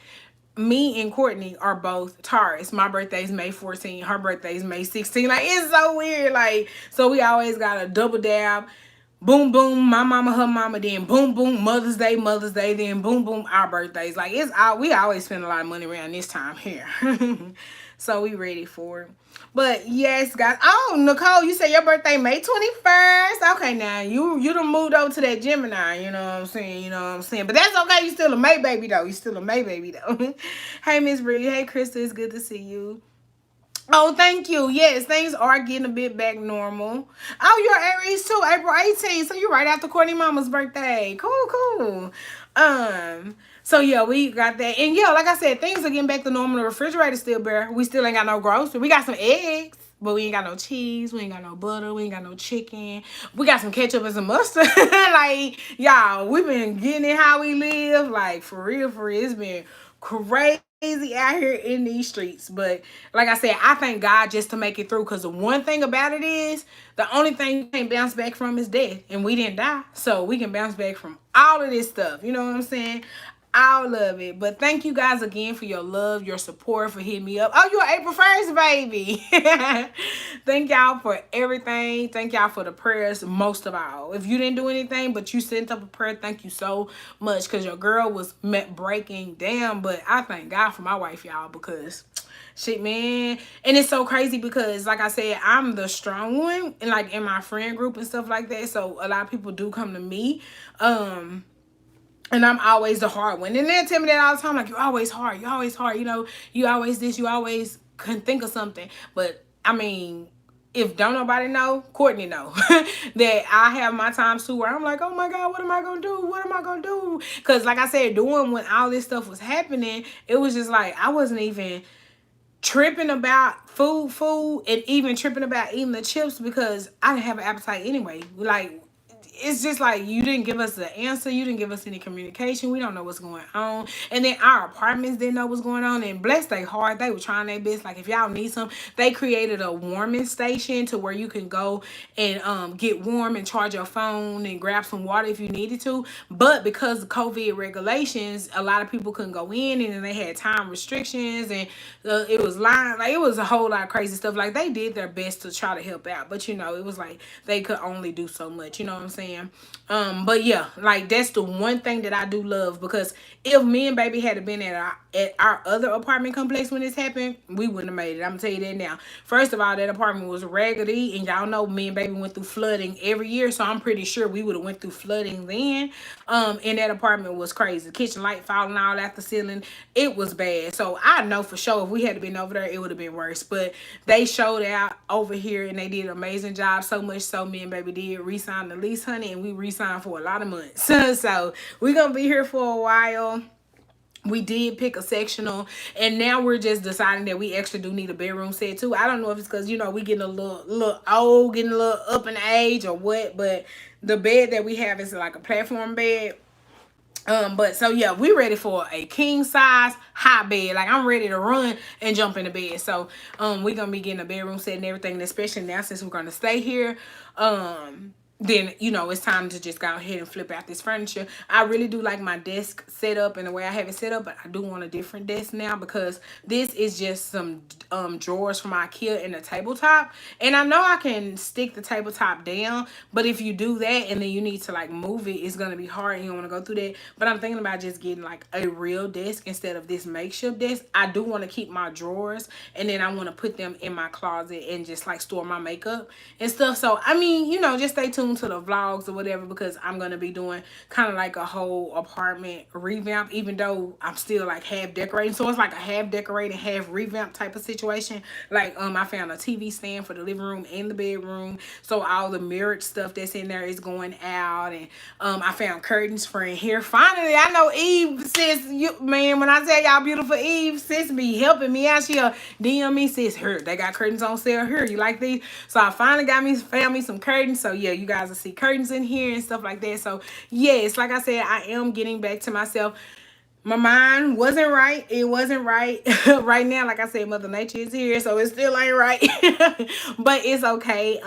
Me and Courtney are both Taurus. My birthday is May 14th. Her birthday is May 16th. Like, it's so weird. Like, so we always got a double dab. Boom, boom, my mama, her mama, then boom, boom, Mother's Day, then boom, boom, our birthdays. Like, we always spend a lot of money around this time here. So we ready for it. But yes, guys. Oh, Nicole, you said your birthday May 21st. Okay, now you done moved over to that Gemini, you know what I'm saying? You know what I'm saying? But that's okay. You still a May baby though. You still a May baby though. Hey, Miss Briley. Hey, Krista. It's good to see you. Oh, thank you. Yes, things are getting a bit back normal. Oh, you're Aries too, April 18th. So you're right after Courtney Mama's birthday. Cool. So yeah, we got that. And yeah, like I said, things are getting back to normal. The refrigerator's still bare. We still ain't got no grocery. We got some eggs, but we ain't got no cheese. We ain't got no butter. We ain't got no chicken. We got some ketchup and some mustard. Like, y'all, we've been getting it how we live. Like, for real. It's been crazy out here in these streets. But like I said, I thank God just to make it through, because the one thing about it is the only thing you can't bounce back from is death, and we didn't die, so we can bounce back from all of this stuff. You know what I'm saying? I love it. But thank you guys again for your love, your support, for hitting me up. Oh, you're April 1st, baby. Thank y'all for everything. Thank y'all for the prayers, most of all. If you didn't do anything, but you sent up a prayer, thank you so much, because your girl was breaking down. But I thank God for my wife, y'all, because shit, man. And it's so crazy because, like I said, I'm the strong one, and like in my friend group and stuff like that. So a lot of people do come to me. And I'm always the hard one. And they tell me that all the time. Like, you're always hard. You know, you always this. You always couldn't think of something. But, I mean, if don't nobody know, Courtney know. That I have my times too where I'm like, oh my God, what am I going to do? Because, like I said, doing when all this stuff was happening, it was just like, I wasn't even tripping about food, and even tripping about eating the chips because I didn't have an appetite anyway. Like, it's just like you didn't give us the answer. You didn't give us any communication. We don't know what's going on. And then our apartments didn't know what's going on. And bless their heart, they were trying their best. Like, if y'all need some, they created a warming station to where you can go and get warm and charge your phone and grab some water if you needed to. But because of COVID regulations, a lot of people couldn't go in, and then they had time restrictions, and it was line, like, it was a whole lot of crazy stuff. Like, they did their best to try to help out, but it was like they could only do so much. You know what I'm saying? But yeah, like, that's the one thing that I do love, because if me and baby had been at our other apartment complex when this happened, we wouldn't have made it. I'm gonna tell you that now. First of all, that apartment was raggedy, and y'all know me and baby went through flooding every year, so I'm pretty sure we would have went through flooding then. And that apartment was crazy. Kitchen light falling all out the ceiling. It was bad. So I know for sure if we had been over there, it would have been worse. But they showed out over here, and they did an amazing job. So much so me and baby did re-sign the lease, honey, and we re-signed for a lot of months. So we're gonna be here for a while. We did pick a sectional, and now we're just deciding that we actually do need a bedroom set too. I don't know if it's because we getting a little old, getting a little up in age or what, but the bed that we have is like a platform bed. But so yeah, we ready for a king size high bed. Like, I'm ready to run and jump in the bed. So we're gonna be getting a bedroom set and everything, especially now since we're gonna stay here. Then it's time to just go ahead and flip out this furniture. I really do like my desk set up and the way I have it set up, but I do want a different desk now, because this is just some drawers from IKEA and a tabletop. And I know I can stick the tabletop down, but if you do that and then you need to like move it, it's gonna be hard and you don't want to go through that. But I'm thinking about just getting like a real desk instead of this makeshift desk. I do want to keep my drawers, and then I want to put them in my closet and just like store my makeup and stuff. So I mean, just stay tuned to the vlogs or whatever, because I'm gonna be doing kind of like a whole apartment revamp, even though I'm still like half decorating. So it's like a half decorating, half revamp type of situation. Like, I found a TV stand for the living room and the bedroom, so all the mirrored stuff that's in there is going out. And I found curtains for in here. Finally, I know Eve, sis, man, when I tell y'all beautiful Eve, sis be helping me out. She'll DM me, sis, here, they got curtains on sale here, you like these? So I finally found me some curtains. So yeah, you guys will see curtains in here and stuff like that. So yes, like I said, I am getting back to myself. My mind wasn't right. It wasn't right right now. Like I said, Mother Nature is here, so it still ain't right. But it's okay.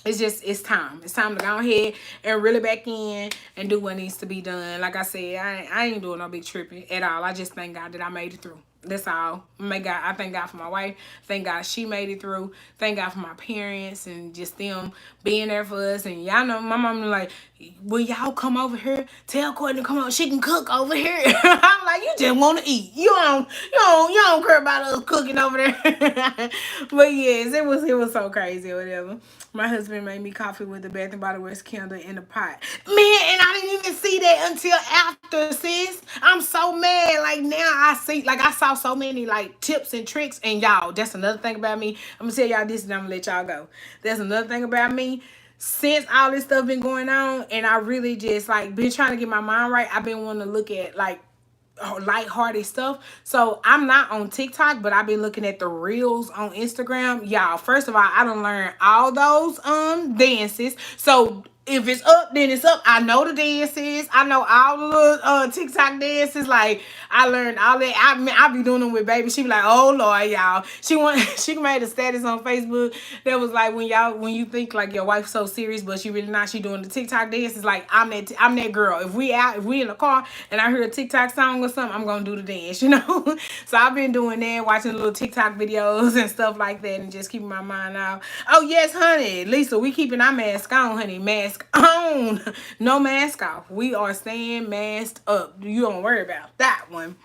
It's time. It's time to go ahead and reel it back in and do what needs to be done. Like I said, I ain't doing no big tripping at all. I just thank God that I made it through. That's all. I thank God for my wife. Thank God she made it through. Thank God for my parents and just them being there for us. And y'all know my mom was like, will y'all come over here? Tell Courtney to come on. She can cook over here. I'm like, you just want to eat. You don't care about us cooking over there. But yes, it was so crazy or whatever. My husband made me coffee with the Bath and Body Works candle in the pot. Man, and I didn't even see that until after, sis. I'm so mad. Like, now I saw so many like tips and tricks. And y'all, that's another thing about me. I'm gonna tell y'all this and I'm gonna let y'all go. That's another thing about me. Since all this stuff been going on, and I really just like been trying to get my mind right, I've been wanting to look at like lighthearted stuff. So I'm not on TikTok, but I've been looking at the reels on Instagram. Y'all, first of all, I done learned all those dances. So if it's up, then it's up. I know the dances. I know all the little TikTok dances. Like, I learned all that. I be doing them with baby. She be like, oh Lord, y'all. She made a status on Facebook that was like, when you think like your wife's so serious, but she really not. She doing the TikTok dances. Like, I'm that girl. If we in the car and I hear a TikTok song or something, I'm gonna do the dance, So I've been doing that, watching little TikTok videos and stuff like that, and just keeping my mind out. Oh yes, honey, Lisa, we keeping our mask on, honey. Mask on, no mask off. We are staying masked up. You don't worry about that one.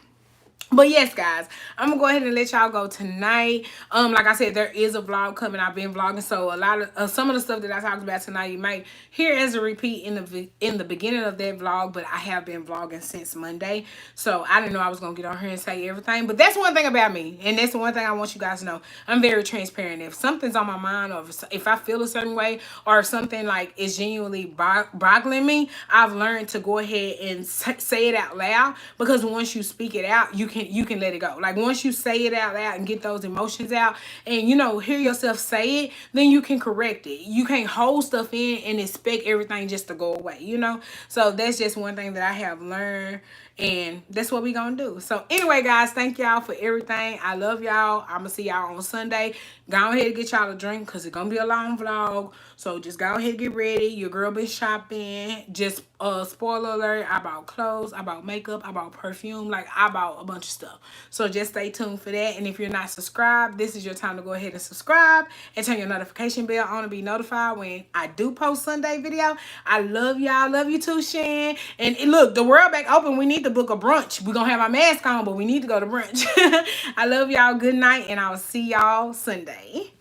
But yes, guys, I'm gonna go ahead and let y'all go tonight. Like I said, there is a vlog coming. I've been vlogging, so a lot of some of the stuff that I talked about tonight, you might hear as a repeat in the beginning of that vlog. But I have been vlogging since Monday, so I didn't know I was gonna get on here and say everything. But that's one thing about me, and that's the one thing I want you guys to know. I'm very transparent. If something's on my mind, or if I feel a certain way, or if something like is genuinely boggling me, I've learned to go ahead and say it out loud, because once you speak it out, you can can let it go. Like once you say it out loud and get those emotions out, and you know, hear yourself say it, then you can correct it. You can't hold stuff in and expect everything just to go away, you know. So that's just one thing that I have learned, and that's what we gonna do. So anyway, guys, thank y'all for everything. I love y'all. I'm gonna see y'all on Sunday. Go ahead and get y'all a drink because it's gonna be a long vlog. So just go ahead and get ready. Your girl been shopping. Just spoiler alert, I bought clothes, I bought makeup, I bought perfume, like I bought a bunch of stuff. So just stay tuned for that. And if you're not subscribed, this is your time to go ahead and subscribe and turn your notification bell on to be notified when I do post Sunday video. I love y'all. Love you too, Shan. And look, the world back open. We need to book a brunch. We're gonna have our mask on, but we need to go to brunch. I love y'all. Good night, and I'll see y'all Sunday.